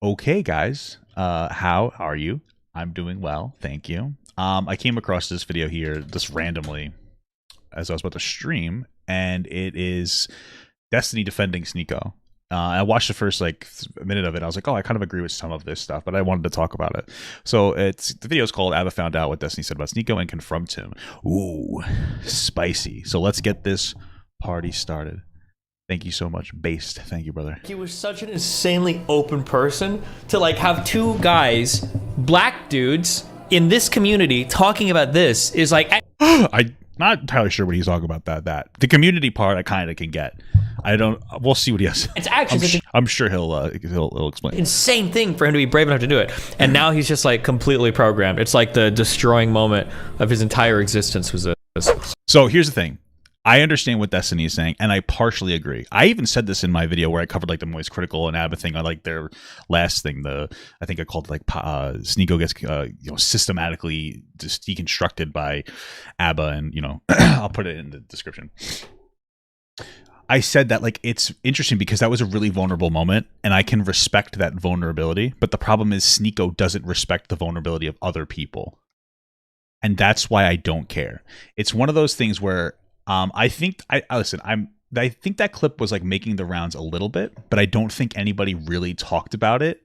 Okay, guys, how are you? I'm doing well, thank you. I came across this video here just randomly as I was about to stream, and it is Destiny defending Sneako. I watched the first like minute of it. I was like, oh, I kind of agree with some of this stuff, but I wanted to talk about it. So the video is called "Abba found out what Destiny said about Sneako and confronts him." Ooh, spicy. So let's get this party started. Thank you so much, Based. Thank you, brother. He was such an insanely open person to like have two guys, black dudes in this community talking about this is like. I'm not entirely sure what he's talking about. That the community part I kind of can get. I don't. We'll see what he has. It's actually I'm sure he'll explain. Insane thing for him to be brave enough to do it, and now he's just like completely programmed. It's like the destroying moment of his entire existence was this. So here's the thing. I understand what Destiny is saying, and I partially agree. I even said this in my video where I covered like the Moist Critical and Abba thing on like their last thing. I think I called it like Sneako gets systematically just deconstructed by Abba, and I'll put it in the description. I said that like it's interesting because that was a really vulnerable moment, and I can respect that vulnerability. But the problem is Sneako doesn't respect the vulnerability of other people, and that's why I don't care. It's one of those things where. I think I think that clip was like making the rounds a little bit, but I don't think anybody really talked about it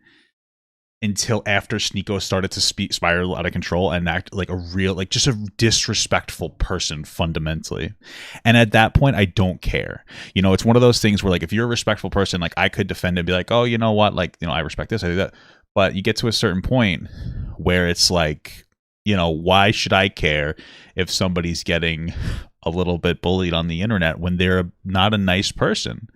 until after Sneako started to spiral out of control and act like a real, like just a disrespectful person fundamentally. And at that point, I don't care. It's one of those things where like if you're a respectful person, like I could defend it and be like, oh, you know what, like I respect this, I do that. But you get to a certain point where it's like, why should I care if somebody's getting a little bit bullied on the internet when they're not a nice person?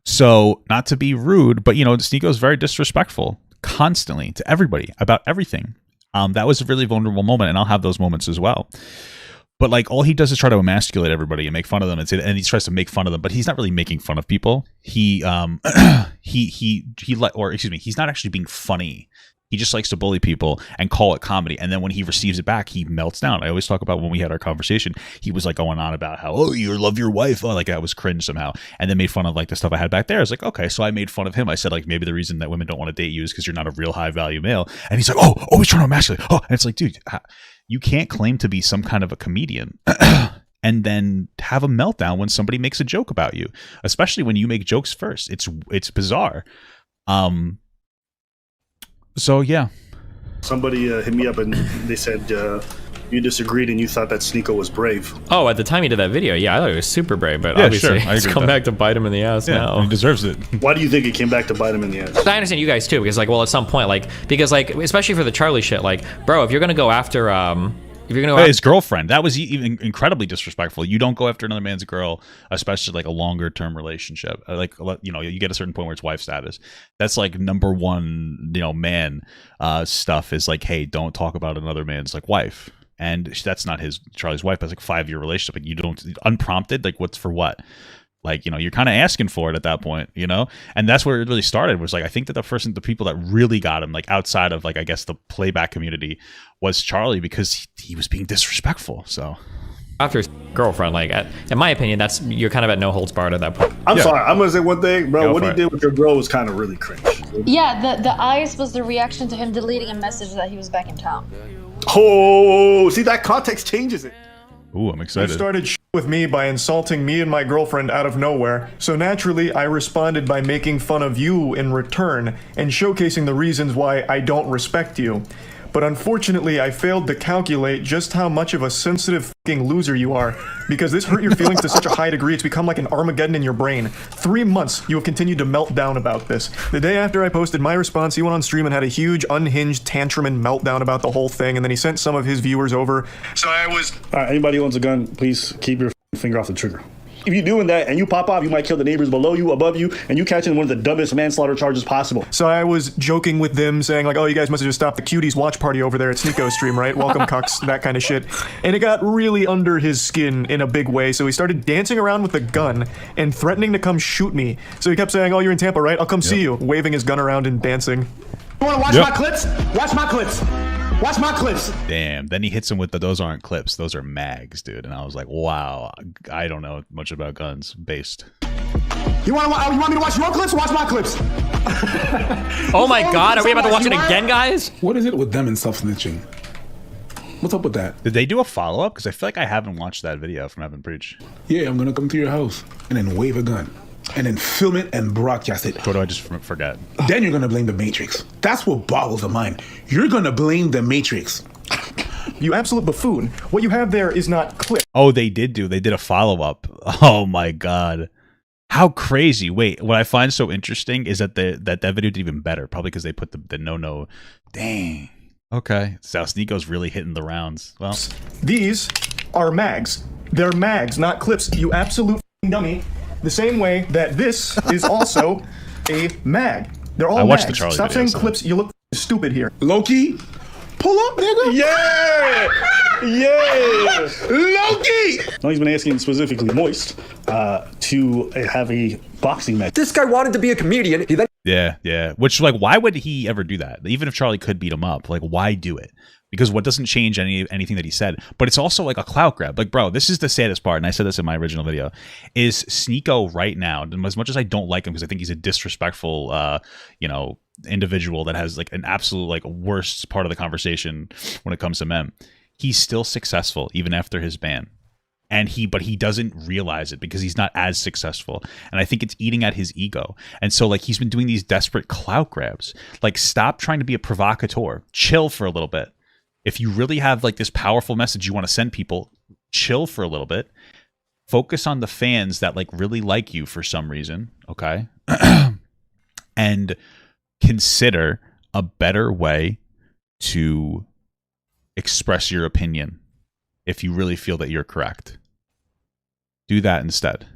So not to be rude, but Sneako's very disrespectful constantly to everybody about everything. That was a really vulnerable moment, and I'll have those moments as well. But like all he does is try to emasculate everybody and make fun of them, and he tries to make fun of them, but he's not really making fun of people. He's not actually being funny. He just likes to bully people and call it comedy. And then when he receives it back, he melts down. I always talk about when we had our conversation, he was like going on about how, oh, you love your wife. Oh, like that was cringe somehow. And then made fun of like the stuff I had back there. I was like, okay, so I made fun of him. I said like, maybe the reason that women don't want to date you is because you're not a real high value male. And he's like, oh, always trying to emasculate. Oh, and it's like, dude, you can't claim to be some kind of a comedian and then have a meltdown when somebody makes a joke about you, especially when you make jokes first. It's bizarre. So yeah, somebody hit me up and they said you disagreed and you thought that Sneako was brave. Oh, at the time he did that video, yeah, I thought he was super brave, but obviously sure. it's come back to bite him in the ass now. He deserves it. Why do you think it came back to bite him in the ass? I understand you guys too, because like, well, at some point, like, because like, especially for the Charlie shit, like, bro, if you're gonna go after if you're gonna go his girlfriend, that was even incredibly disrespectful. You don't go after another man's girl, especially like a longer term relationship. Like you get a certain point where it's wife status. That's like number one, man stuff is like, hey, don't talk about another man's like wife. And that's not Charlie's wife. That's like a 5-year relationship. Like you don't unprompted. Like what's for what? Like, you're kind of asking for it at that point, and that's where it really started was like, I think that the people that really got him, like outside of like, I guess the playback community was Charlie because he was being disrespectful. So after his girlfriend, like in my opinion, you're kind of at no holds barred at that point. I'm sorry. I'm going to say one thing, bro. What he did with your girl was kind of really cringe. Yeah. The eyes was the reaction to him deleting a message that he was back in town. Oh, see, that context changes it. Ooh, I'm excited. He started with me by insulting me and my girlfriend out of nowhere, so naturally I responded by making fun of you in return and showcasing the reasons why I don't respect you. But unfortunately, I failed to calculate just how much of a sensitive fucking loser you are, because this hurt your feelings to such a high degree it's become like an Armageddon in your brain. 3 months, you have continued to melt down about this. The day after I posted my response, he went on stream and had a huge unhinged tantrum and meltdown about the whole thing, and then he sent some of his viewers over. So I was... All right, anybody who owns a gun, please keep your finger off the trigger. If you're doing that and you pop off, you might kill the neighbors below you, above you, and you catch in one of the dumbest manslaughter charges possible. So I was joking with them, saying like, oh, you guys must have just stopped the cuties watch party over there at Sneako's stream, right? Welcome, cucks, that kind of shit. And it got really under his skin in a big way, so he started dancing around with a gun and threatening to come shoot me. So he kept saying, oh, you're in Tampa, right? I'll come see you, waving his gun around and dancing. You wanna watch my clips? Watch my clips. Watch my clips. Damn. Then he hits him with those aren't clips. Those are mags, dude. And I was like, wow, I don't know much about guns. Based. You want me to watch your clips? Watch my clips. Oh my God, are we about to watch it again, guys? What is it with them and self-snitching? What's up with that? Did they do a follow-up? Because I feel like I haven't watched that video from Evan Preach. Yeah, I'm gonna come to your house and then wave a gun and then film it and broadcast it. Or do I just forget? Then you're gonna blame the Matrix. That's what boggles the mind. You're gonna blame the Matrix. You absolute buffoon. What you have there is not clip. Oh, they did a follow-up. Oh my God. How crazy. Wait, what I find so interesting is that that video did even better. Probably because they put the no. Dang. Okay. So Sneako's really hitting the rounds. Well, These are mags. They're mags, not clips, you absolute dummy. The same way that this is also a mag. They're all I watched the mags. Charlie Stop video, saying so. stupid. You look stupid here. Loki, pull up, nigga. Yeah! Yeah! Loki! No, he's been asking specifically Moist to have a boxing match. This guy wanted to be a comedian. He then yeah. Which, like, why would he ever do that? Even if Charlie could beat him up, like, why do it? Because what doesn't change anything that he said. But it's also like a clout grab. Like, bro, this is the saddest part, and I said this in my original video, is Sneako right now, and as much as I don't like him because I think he's a disrespectful, individual that has like an absolute like worst part of the conversation when it comes to men, he's still successful even after his ban. But he doesn't realize it because he's not as successful. And I think it's eating at his ego. And so like he's been doing these desperate clout grabs. Like, stop trying to be a provocateur. Chill for a little bit. If you really have like this powerful message you want to send people, chill for a little bit. Focus on the fans that like really like you for some reason, okay? And consider a better way to express your opinion if you really feel that you're correct. Do that instead.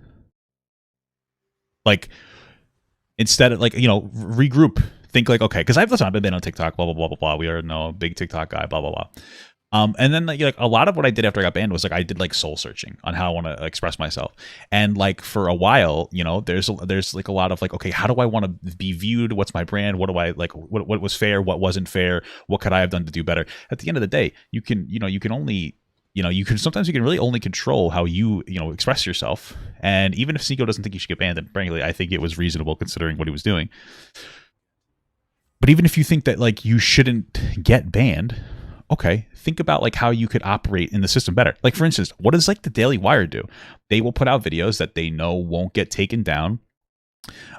Like, instead of like, regroup. Think like, okay, because I've been on TikTok, blah, blah, blah, blah, blah. We are a big TikTok guy, blah, blah, blah. And then like a lot of what I did after I got banned was like I did like soul searching on how I want to express myself. And like for a while, there's like a lot of like, okay, how do I want to be viewed? What's my brand? What do I like? What was fair? What wasn't fair? What could I have done to do better? At the end of the day, you can sometimes you can really only control how you express yourself. And even if Sneako doesn't think you should get banned, then frankly, I think it was reasonable considering what he was doing. But even if you think that like you shouldn't get banned, okay, think about like how you could operate in the system better. Like for instance, what does like the Daily Wire do? They will put out videos that they know won't get taken down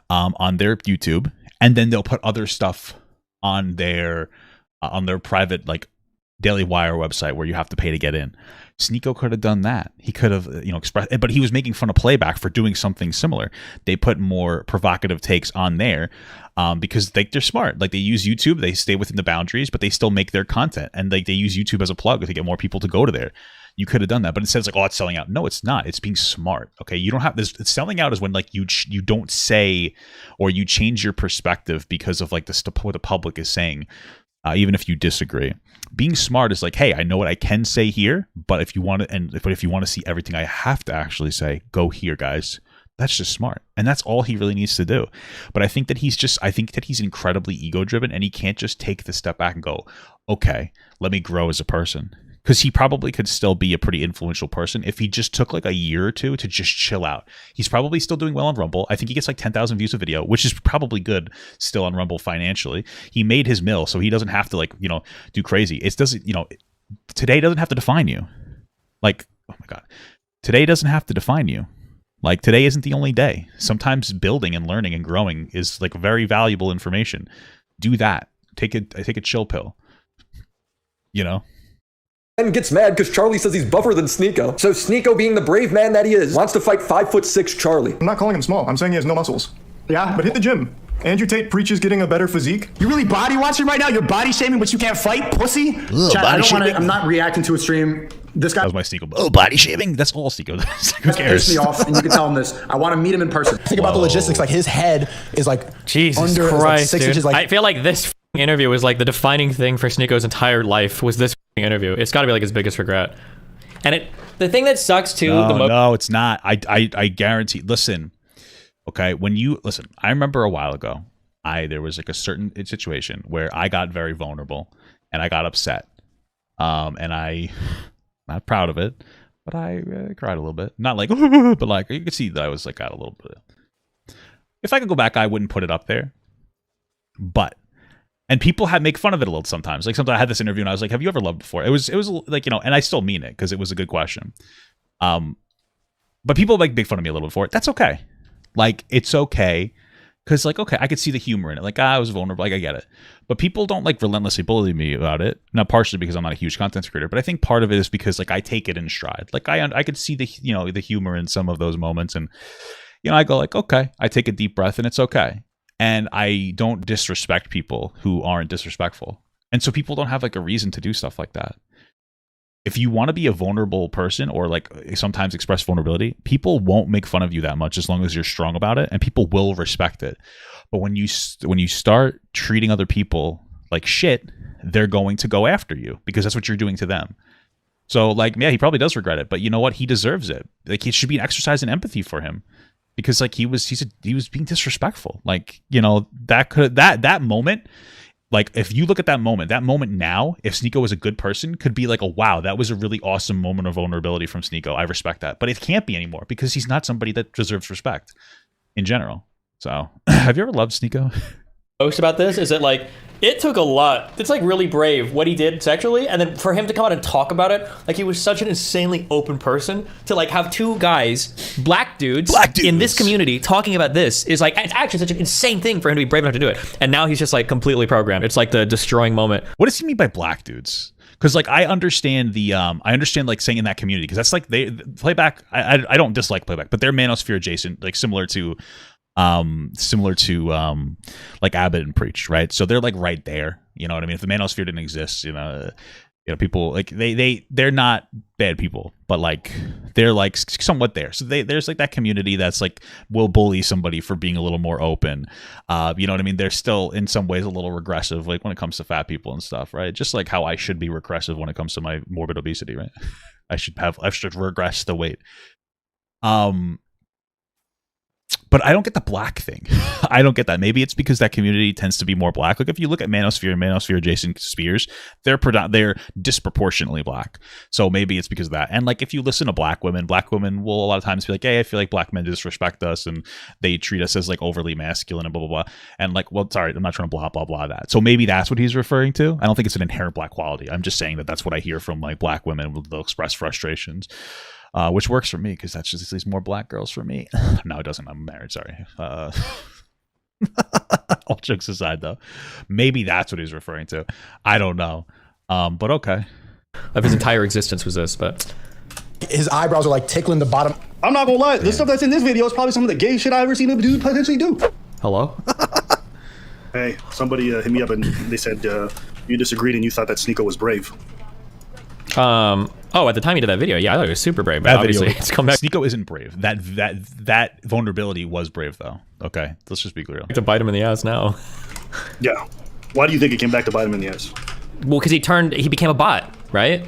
on their YouTube, and then they'll put other stuff on their private like Daily Wire website where you have to pay to get in. Sneako could have done that. He could have, expressed, but he was making fun of Playback for doing something similar. They put more provocative takes on there because they're smart. Like they use YouTube, they stay within the boundaries, but they still make their content, and like they use YouTube as a plug to get more people to go to there. You could have done that, but instead it's like, oh, it's selling out. No, it's not. It's being smart. Okay, you don't have this. Selling out is when like you don't say or you change your perspective because of like what the public is saying. Even if you disagree, being smart is like, hey, I know what I can say here, but if you want to see everything I have to actually say, go here, guys. That's just smart, and that's all he really needs to do. But I think that he's incredibly ego driven, and he can't just take the step back and go, okay, let me grow as a person. Because he probably could still be a pretty influential person if he just took like a year or two to just chill out. He's probably still doing well on Rumble. I think he gets like 10,000 views a video, which is probably good still on Rumble financially. He made his mill, so he doesn't have to like, do crazy. It doesn't, today doesn't have to define you. Like, oh my God, today doesn't have to define you. Like today isn't the only day. Sometimes building and learning and growing is like very valuable information. Do that. Take a chill pill. and gets mad because Charlie says he's buffer than Sneako. So Sneako, being the brave man that he is, wants to fight 5'6" Charlie. I'm not calling him small. I'm saying he has no muscles. Yeah, But hit the gym. Andrew Tate preaches getting a better physique. you really body watching right now? You're body shaming, but you can't fight, pussy? Chat, I'm not reacting to a stream. This guy That was my Sneako. Oh, body shaving? That's all Sneako does. Who pissed cares? me off, and you can tell him this. I want to meet him in person. Think about the logistics. Like his head is like Jesus under Christ, 6 dude. inches. Like I feel like this interview was like the defining thing for Sneako's entire life was this interview. It's got to be like his biggest regret. And the thing that sucks too. No, it's not. I guarantee. Listen, okay. I remember a while ago, there was like a certain situation where I got very vulnerable and I got upset. And I, not proud of it, but I cried a little bit. Not like, but like you could see that I was like got a little bit. If I could go back, I wouldn't put it up there. But and people make fun of it a little sometimes. Like sometimes I had this interview and I was like, "Have you ever loved before?" It was like, you know, and I still mean it because it was a good question. But people like make fun of me a little bit for it. That's okay. Like it's okay. Because, like, okay, I could see the humor in it. Like, I was vulnerable. Like, I get it. But people don't, like, relentlessly bully me about it. Now, partially because I'm not a huge content creator. But I think part of it is because, like, I take it in stride. Like, I could see the, you know, the humor in some of those moments. And, you know, I go, like, okay. I take a deep breath and it's okay. And I don't disrespect people who aren't disrespectful. And so people don't have, like, a reason to do stuff like that. If you want to be a vulnerable person or like sometimes express vulnerability, people won't make fun of you that much as long as you're strong about it, and people will respect it. But when you start treating other people like shit, they're going to go after you because that's what you're doing to them. So like, yeah, he probably does regret it, but you know what? He deserves it. Like it should be an exercise in empathy for him because like he was being disrespectful. Like, you know, that moment. Like, if you look at that moment now, if Sneako was a good person, could be like, oh, wow, that was a really awesome moment of vulnerability from Sneako. I respect that. But it can't be anymore because he's not somebody that deserves respect in general. So, have you ever loved Sneako? Most about this is that like it took a lot. It's like really brave what he did sexually, and then for him to come out and talk about it, like he was such an insanely open person to like have two guys, black dudes in this community talking about this is like it's actually such an insane thing for him to be brave enough to do it. And now he's just like completely programmed. It's like the destroying moment. What does he mean by black dudes? Because like I understand like saying in that community because that's like playback. I don't dislike playback, but they're manosphere adjacent, like similar to like Abbott and Preach, right? So they're like right there, you know what I mean? If the manosphere didn't exist, you know, people like they're not bad people, but like they're like somewhat there. So there's like that community that's like will bully somebody for being a little more open. You know what I mean? They're still in some ways a little regressive, like when it comes to fat people and stuff, right? Just like how I should be regressive when it comes to my morbid obesity, right? I should regress the weight. But I don't get the black thing. I don't get that. Maybe it's because that community tends to be more black. Like if you look at manosphere and manosphere adjacent spheres, they're disproportionately black. So maybe it's because of that. And like if you listen to black women will a lot of times be like, hey, I feel like black men disrespect us and they treat us as like overly masculine and blah, blah, blah. And like, well, sorry, I'm not trying to blah, blah, blah that. So maybe that's what he's referring to. I don't think it's an inherent black quality. I'm just saying that that's what I hear from like black women. They'll express frustrations. Which works for me because that's just at least more black girls for me. No, it doesn't. I'm married. Sorry. All jokes aside, though, maybe that's what he's referring to. I don't know. But okay. Of his entire existence was this, but his eyebrows are like tickling the bottom. I'm not gonna lie. The stuff that's in this video is probably some of the gay shit I've ever seen a dude potentially do. Hello? Hey, somebody hit me up and they said you disagreed and you thought that Sneako was brave. Oh, at the time he did that video, yeah, I thought he was super brave. But obviously, it's come back. Sneako isn't brave. That vulnerability was brave, though. Okay, let's just be clear. To bite him in the ass now. Yeah. Why do you think it came back to bite him in the ass? Well, because he became a bot, right?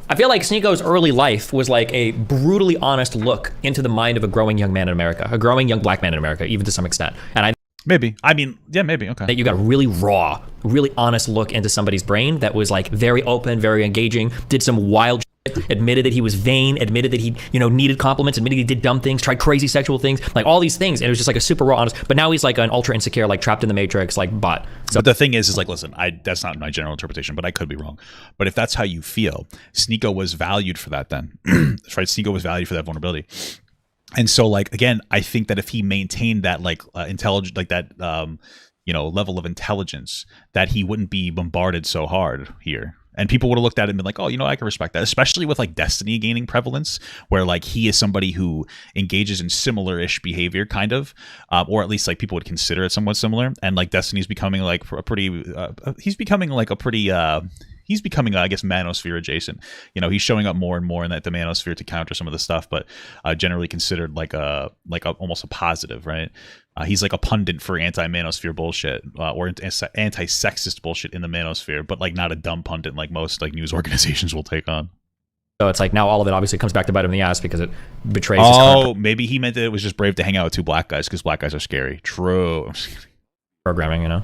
I feel like Sneako's early life was like a brutally honest look into the mind of a growing young man in America, a growing young black man in America, even to some extent. And maybe. I mean, yeah, maybe. Okay. That you got a really raw, really honest look into somebody's brain that was like very open, very engaging, did some wild shit, admitted that he was vain, admitted that he, you know, needed compliments, admitted he did dumb things, tried crazy sexual things, like all these things. And it was just like a super raw, honest, but now he's like an ultra insecure, like trapped in the matrix, like bot. So but the thing is like, listen, that's not my general interpretation, but I could be wrong. But if that's how you feel, Sneako was valued for that then. That's right. Sneako was valued for that vulnerability. And so, like, again, I think that if he maintained that, like, intelligent, like that, you know, level of intelligence, that he wouldn't be bombarded so hard here. And people would have looked at it and been like, oh, you know, I can respect that, especially with like Destiny gaining prevalence, where like he is somebody who engages in similar-ish behavior, kind of, or at least like people would consider it somewhat similar. And like Destiny's becoming like a pretty, he's becoming, I guess, manosphere adjacent. You know, he's showing up more and more in the manosphere to counter some of the stuff, but generally considered like a almost a positive, right? He's like a pundit for anti-manosphere bullshit or anti-sexist bullshit in the manosphere, but like not a dumb pundit like most like news organizations will take on. So it's like now all of it obviously comes back to bite him in the ass because it betrays his Oh, maybe he meant that it was just brave to hang out with two black guys because black guys are scary. True. programming, you know.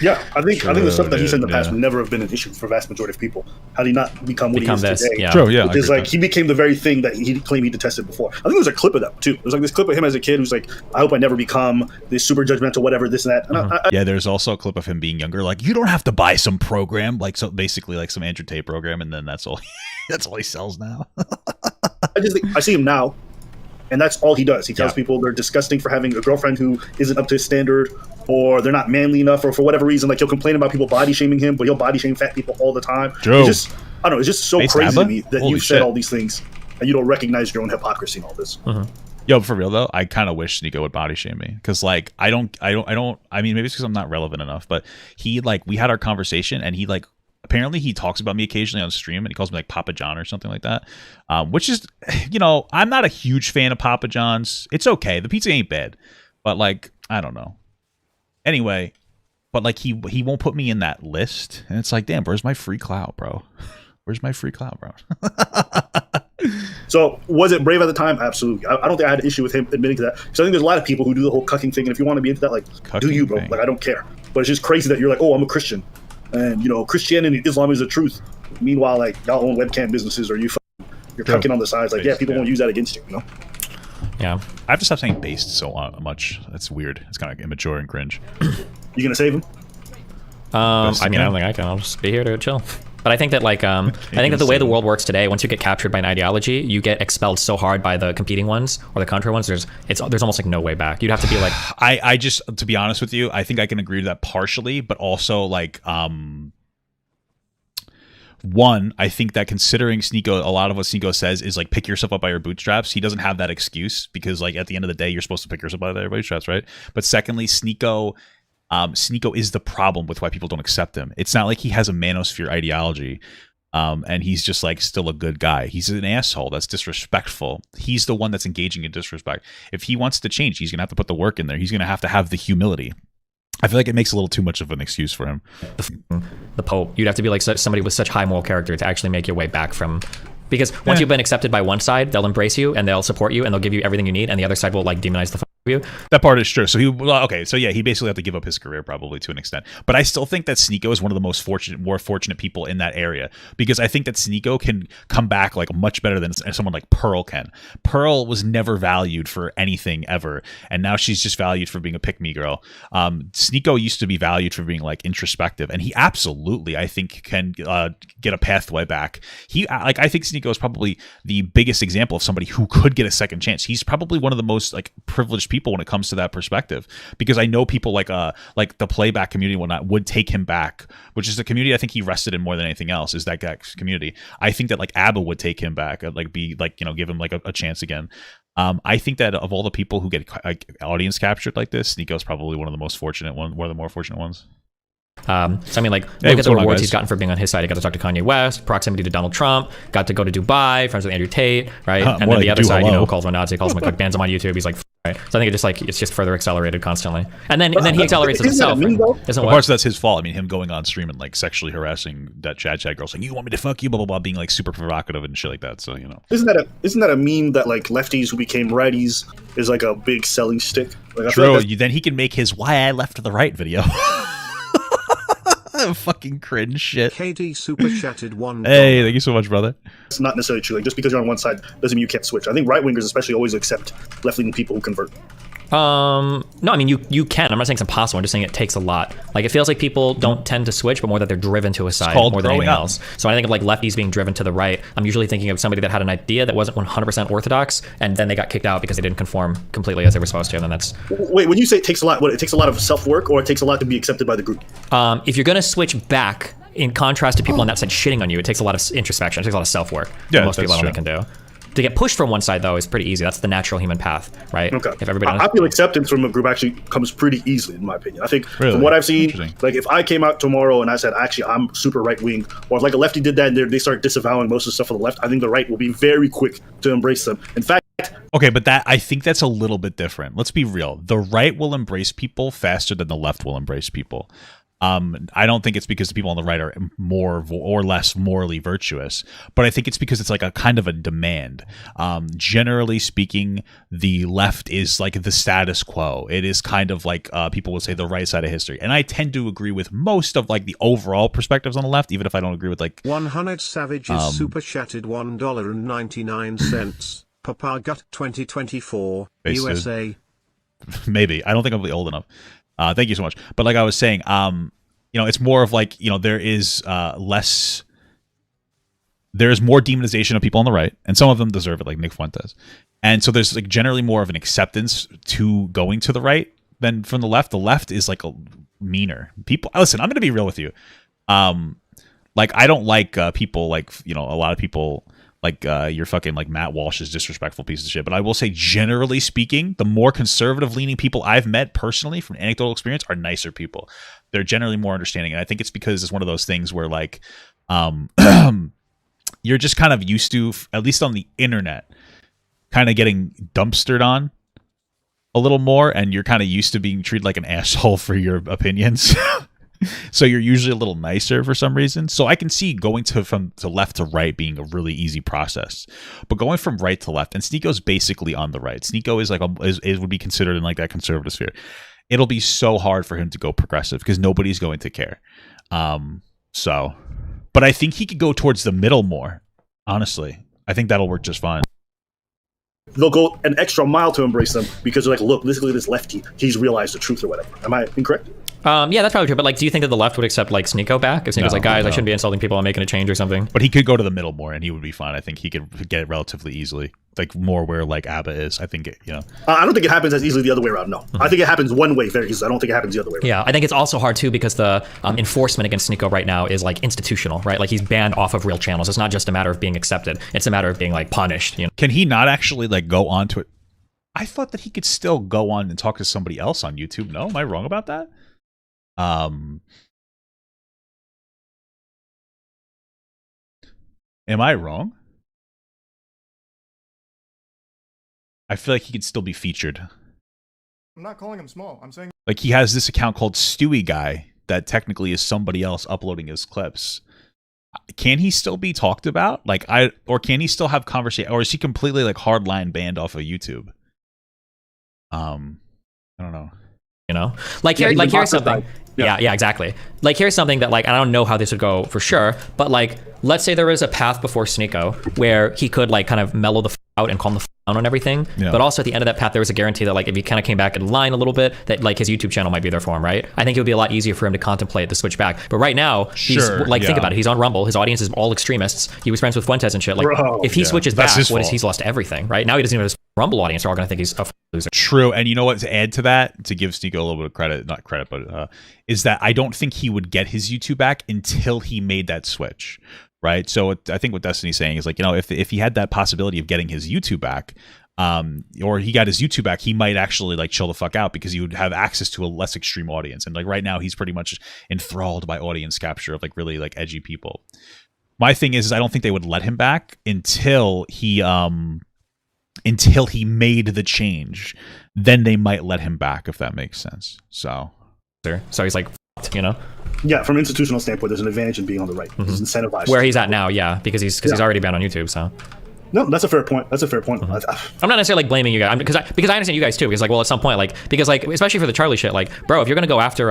Yeah, I think the stuff that he said in the past yeah. would never have been an issue for vast majority of people. Had he not become what he is this, today. yeah. True, yeah. Which is like he became the very thing that he claimed he detested before. I think there was a clip of that too. There's like this clip of him as a kid who's like, I hope I never become this super judgmental, whatever, this and that. And Yeah, there's also a clip of him being younger, like you don't have to buy some program, like so basically like some Andrew Tate program, and then that's all that's all he sells now. I just think I see him now, and that's all he does. He tells people they're disgusting for having a girlfriend who isn't up to his standard, or they're not manly enough, or for whatever reason, like he'll complain about people body shaming him, but he'll body shame fat people all the time. Joe. It's just, I don't know, it's just so Face crazy to Abba? me that Holy you said shit. all these things and you don't recognize your own hypocrisy in all this. Yo, for real though, I kind of wish Sneako would body shame me because, like, I mean, maybe it's because I'm not relevant enough, but he like we had our conversation and he like apparently he talks about me occasionally on stream and he calls me like Papa John or something like that, which is, you know, I'm not a huge fan of Papa John's. It's okay, the pizza ain't bad, but like I don't know. Anyway, but like he won't put me in that list, and it's like, damn, where's my free clout, bro? Where's my free clout, bro? So was it brave at the time? Absolutely. I don't think I had an issue with him admitting to that. Because I think there's a lot of people who do the whole cucking thing, and if you want to be into that, like, do you, bro? thing. Like, I don't care. But it's just crazy that you're like, oh, I'm a Christian, and you know, Christianity and Islam is the truth. Meanwhile, like, y'all own webcam businesses, or you're cucking on the sides. Like, yeah, people won't use that against you, you know? Yeah. I have to stop saying based so much. That's weird. It's kind of immature and cringe. You gonna save him? I mean, I don't think I can. I'll just be here to chill. But I think that like I think that the way the world works today, once you get captured by an ideology, you get expelled so hard by the competing ones or the contrary ones. There's almost like no way back. You'd have to be like I just, to be honest with you, I think I can agree to that partially, but also like one, I think that considering Sneako, a lot of what Sneako says is like pick yourself up by your bootstraps. He doesn't have that excuse because like at the end of the day, you're supposed to pick yourself up by your bootstraps, right? But secondly, Sneako is the problem with why people don't accept him. It's not like he has a manosphere ideology, and he's just like still a good guy. He's an asshole. That's disrespectful. He's the one that's engaging in disrespect. If he wants to change, he's gonna have to put the work in there. He's gonna have to have the humility. I feel like it makes a little too much of an excuse for him. the Pope. You'd have to be like somebody with such high moral character to actually make your way back from. Because once you've been accepted by one side, they'll embrace you and they'll support you and they'll give you everything you need, and the other side will like demonize the fuck out of you. That part is true. So he basically had to give up his career probably to an extent. But I still think that Sneako is one of the more fortunate people in that area, because I think that Sneako can come back like much better than someone like Pearl can. Pearl was never valued for anything ever, and now she's just valued for being a pick-me girl. Sneako used to be valued for being like introspective, and he absolutely, I think, can get a pathway back. I think Sneako is probably the biggest example of somebody who could get a second chance. He's probably one of the most like privileged people when it comes to that perspective, because I know people like the playback community and whatnot would take him back, which is the community I think he rested in more than anything else, is that community. I think that like ABBA would take him back, like be like, you know, give him like a chance again. I think that of all the people who get like audience captured like this, Sneako's probably one of the most fortunate one of the more fortunate ones. So I mean, like, look at the rewards he's gotten for being on his side. He got to talk to Kanye West, proximity to Donald Trump, got to go to Dubai, friends with Andrew Tate, right? And then like the other side, hello. you know, calls him a Nazi, calls him a cook, bans him on YouTube. He's like, right? So I think it's just further accelerated constantly, and then he accelerates it himself. Of course, that's his fault. I mean, him going on stream and like sexually harassing that Chad girl, saying you want me to fuck you, blah blah blah, being like super provocative and shit like that. So you know, isn't that a meme that like lefties who became righties is like a big selling stick? Like, true. Then he can make his "Why I Left the Right" video. Fucking cringe shit. KD super chatted $1. Hey, thank you so much, brother. It's not necessarily true. Like, just because you're on one side doesn't mean you can't switch. I think right wingers especially always accept left leaning people who convert. No, I mean you can. I'm not saying it's impossible. I'm just saying it takes a lot. Like, it feels like people don't tend to switch, but more that they're driven to a side more than anything else. So when I think of like lefties being driven to the right, I'm usually thinking of somebody that had an idea that wasn't 100% orthodox, and then they got kicked out because they didn't conform completely as they were supposed to. And then that's. Wait, when you say it takes a lot, it takes a lot of self work, or it takes a lot to be accepted by the group? If you're gonna switch back, in contrast to people on that side shitting on you, it takes a lot of introspection. It takes a lot of self work. Yeah, most people I don't think can do. To get pushed from one side, though, is pretty easy. That's the natural human path, right? Okay. If everybody I feel acceptance from a group actually comes pretty easily, in my opinion. I think from what I've seen, like if I came out tomorrow and I said, actually, I'm super right wing, or if like a lefty did that and they start disavowing most of the stuff on the left, I think the right will be very quick to embrace them. In fact, okay, but I think that's a little bit different. Let's be real. The right will embrace people faster than the left will embrace people. I don't think it's because the people on the right are more or less morally virtuous, but I think it's because it's like a kind of a demand. Generally speaking, the left is like the status quo. It is kind of like people would say the right side of history, and I tend to agree with most of like the overall perspectives on the left, even if I don't agree with like 100 Savages super chatted $1.99. Papa Gut 2024 USA. Maybe I don't think I'm old enough. Thank you so much. But like I was saying, it's more of like, there is there's more demonization of people on the right, and some of them deserve it, like Nick Fuentes. And so there's like generally more of an acceptance to going to the right than from the left. The left is like meaner. People, listen, I'm going to be real with you. Like I don't like people like, a lot of people like you're fucking like Matt Walsh is disrespectful piece of shit. But I will say, generally speaking, the more conservative leaning people I've met personally from anecdotal experience are nicer people. They're generally more understanding. And I think it's because it's one of those things where like you're just kind of used to, at least on the internet, kind of getting dumpstered on a little more. And you're kind of used to being treated like an asshole for your opinions. So you're usually a little nicer for some reason. So I can see going from left to right being a really easy process, but going from right to left, and Sneako's basically on the right. Sneako is like it would be considered in like that conservative sphere. It'll be so hard for him to go progressive because nobody's going to care. But I think he could go towards the middle more. Honestly, I think that'll work just fine. They'll go an extra mile to embrace them because they're like, look, look at this lefty. He's realized the truth or whatever. Am I incorrect? Yeah, that's probably true. But like, do you think that the left would accept like Sneako back? If Sneako's like, guys, I shouldn't be insulting people. I'm making a change or something. But he could go to the middle more, and he would be fine. I think he could get it relatively easily, like more where like Abba is. I think I don't think it happens as easily the other way around. No, I think it happens one way very easily. I don't think it happens the other way around. Yeah, I think it's also hard too because the enforcement against Sneako right now is like institutional, right? Like he's banned off of real channels. It's not just a matter of being accepted. It's a matter of being like punished. Can he not actually like go on to it? I thought that he could still go on and talk to somebody else on YouTube. No, am I wrong about that? Am I wrong? I feel like he could still be featured. I'm not calling him small. I'm saying like he has this account called Stewie Guy that technically is somebody else uploading his clips. Can he still be talked about? Or can he still have conversation? Or is he completely like hardline banned off of YouTube? I don't know. Like here's something. Yeah, exactly. Like here's something that like I don't know how this would go for sure, but like let's say there was a path before Sneako where he could like kind of mellow the out and calm the down on everything, but also at the end of that path there was a guarantee that like if he kind of came back in line a little bit that like his YouTube channel might be there for him, right? I think it would be a lot easier for him to contemplate the switch back. But right now he's think about it, he's on Rumble, his audience is all extremists, he was friends with Fuentes and shit. Like if he switches back, he's lost everything, right? Now he doesn't even have his Rumble audience, they're all gonna think he's a loser. True, and you know what, to add to that, to give Sneako a little bit of credit, not credit, but is that I don't think he would get his YouTube back until he made that switch. Right, so I think what Destiny's saying is like, if he had that possibility of getting his YouTube back, or he got his YouTube back, he might actually like chill the fuck out because he would have access to a less extreme audience. And like right now, he's pretty much enthralled by audience capture of like really like edgy people. My thing is I don't think they would let him back until he made the change. Then they might let him back if that makes sense. So he's like, Yeah, from an institutional standpoint, there's an advantage in being on the right. He's incentivized. Where he's at now, because he's already banned on YouTube. So no, that's a fair point. I'm not necessarily like blaming you guys because I understand you guys too. Because like, well, at some point, like because like especially for the Charlie shit, like bro, if you're gonna go after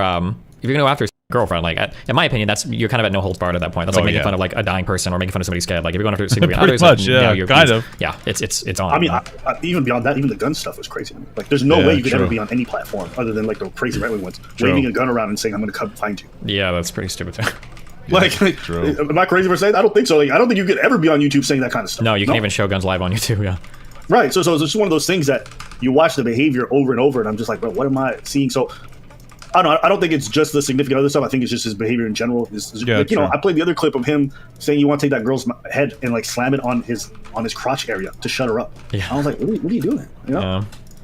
girlfriend, like in my opinion, you're kind of at no holds barred at that point. That's like making fun of like a dying person or making fun of somebody's kid. Like if you're going after significant others, much, you're kind of. Yeah, it's on. I mean, even beyond that, even the gun stuff was crazy. Like there's no way you could ever be on any platform other than like the crazy right wing ones, waving a gun around and saying I'm going to come find you. Yeah, that's pretty stupid too. Am I crazy for saying that? I don't think so. Like I don't think you could ever be on YouTube saying that kind of stuff. No, you can't even show guns live on YouTube. Yeah. Right. So it's just one of those things that you watch the behavior over and over, and I'm just like, bro, what am I seeing? So. I don't think it's just the significant other stuff. I think it's just his behavior in general. I played the other clip of him saying you want to take that girl's head and like slam it on his crotch area to shut her up. Yeah. I was like, what are you doing?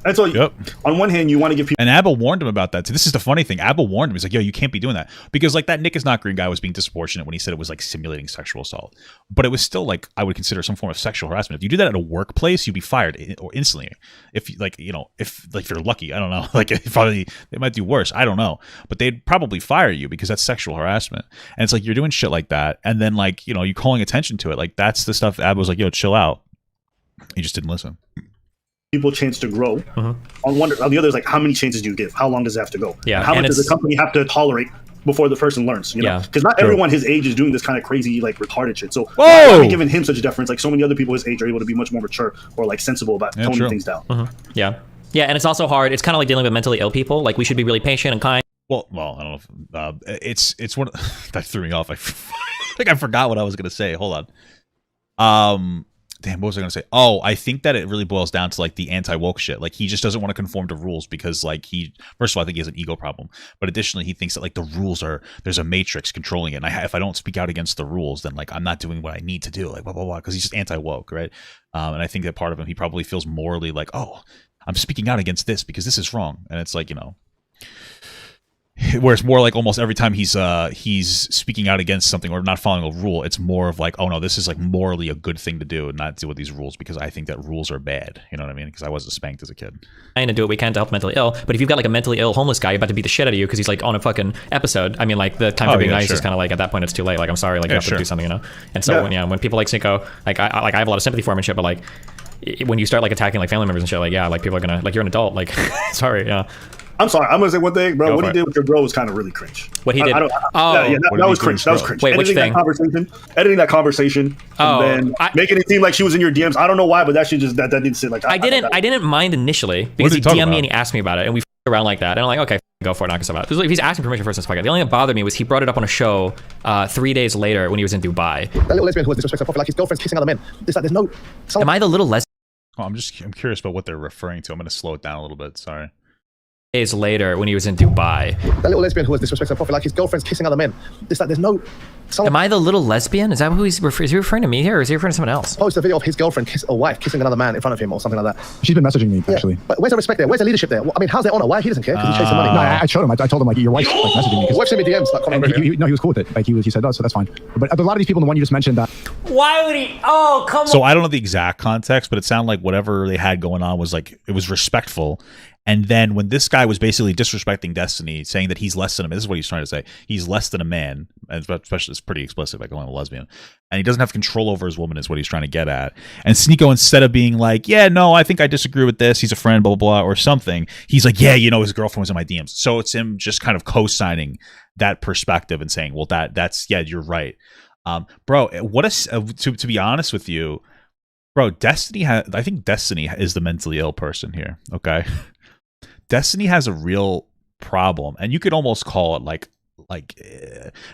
And so, on one hand, you want to give people. And Abba warned him about that too. This is the funny thing. Abba warned him. He's like, "Yo, you can't be doing that," because like that Nick is not green guy was being disproportionate when he said it was like simulating sexual assault, but it was still like I would consider some form of sexual harassment. If you do that at a workplace, you'd be fired or instantly. If like if you're lucky, I don't know. Like probably they might do worse. I don't know, but they'd probably fire you because that's sexual harassment. And it's like you're doing shit like that, and then like you're calling attention to it. Like that's the stuff Abba was like, "Yo, chill out." He just didn't listen. People chance to grow. On the other is like, how many chances do you give? How long does it have to go? Yeah, and how much does the company have to tolerate before the person learns? Because not everyone his age is doing this kind of crazy, like retarded shit. So why are we giving him such a deference? Like so many other people his age are able to be much more mature or like sensible about toning things down. Yeah, and it's also hard. It's kind of like dealing with mentally ill people. Like we should be really patient and kind. Well, I don't know. If, it's one that threw me off. I think I forgot what I was gonna say. Hold on. Damn, what was I going to say? Oh, I think that it really boils down to like the anti-woke shit. Like he just doesn't want to conform to rules because like first of all, I think he has an ego problem. But additionally, he thinks that like the rules there's a matrix controlling it. And if I don't speak out against the rules, then like I'm not doing what I need to do. Like blah, blah, blah. Because he's just anti-woke, right? And I think that part of him, he probably feels morally like, oh, I'm speaking out against this because this is wrong. And it's like, where it's more like almost every time he's speaking out against something or not following a rule, it's more of like, oh no, this is like morally a good thing to do and not deal with these rules because I think that rules are bad. You know what I mean? Because I wasn't spanked as a kid. Trying to do what we can to help mentally ill, but if you've got like a mentally ill homeless guy about to beat the shit out of you because he's like on a fucking episode, I mean like the time for being nice is kind of like at that point it's too late. Like I'm sorry, like you have to do something, And so when people like Sneako, like I have a lot of sympathy for him and shit, but like when you start like attacking like family members and shit, like like people are gonna like you're an adult, like sorry, I'm sorry. I'm gonna say one thing, bro. What he did with your bro was kind of really cringe. What he did? That was cringe. That was cringe. Wait, which thing? Editing that conversation, and then making it seem like she was in your DMs. I don't know why, but that shit just that didn't sit like. I didn't mind initially because he DM'd me and he asked me about it, and we around like that, and I'm like, okay, go for it, knock yourself out. If he's asking permission for this podcast, the only thing that bothered me was he brought it up on a show 3 days later when he was in Dubai. That little lesbian who was disrespectful, like his girlfriend's kissing other men. There's no. Am I the little lesbian? Oh, I'm curious about what they're referring to. I'm gonna slow it down a little bit. Sorry. Days later when he was in Dubai. That little lesbian who was disrespectful, like his girlfriend's kissing other men. There's no. Am I the little lesbian? Is that who he's referring? Is he referring to me here, or is he referring to someone else? Post a video of his girlfriend a wife kissing another man in front of him, or something like that. She's been messaging me actually. But where's the respect there? Where's the leadership there? I mean, how's their honor? Why he doesn't care? Because he's chasing money. No, I showed him. I told him like your wife's like messaging me. His wife sent me DMs. Like, he was cool with it. Like he said, oh, so that's fine. But a lot of these people, the one you just mentioned, that. Why would he? Oh, come on. So I don't know the exact context, but it sounded like whatever they had going on was like it was respectful. And then when this guy was basically disrespecting Destiny, saying that he's less than a man, this is what he's trying to say. He's less than a man, and especially it's pretty explicit by calling him a lesbian. And he doesn't have control over his woman is what he's trying to get at. And Sneako, instead of being like, yeah, no, I think I disagree with this, he's a friend, blah, blah, blah, or something, he's like, yeah, his girlfriend was in my DMs. So it's him just kind of co-signing that perspective and saying, well, that's, yeah, you're right. Bro, to be honest with you, bro, I think Destiny is the mentally ill person here, okay? Destiny has a real problem, and you could almost call it like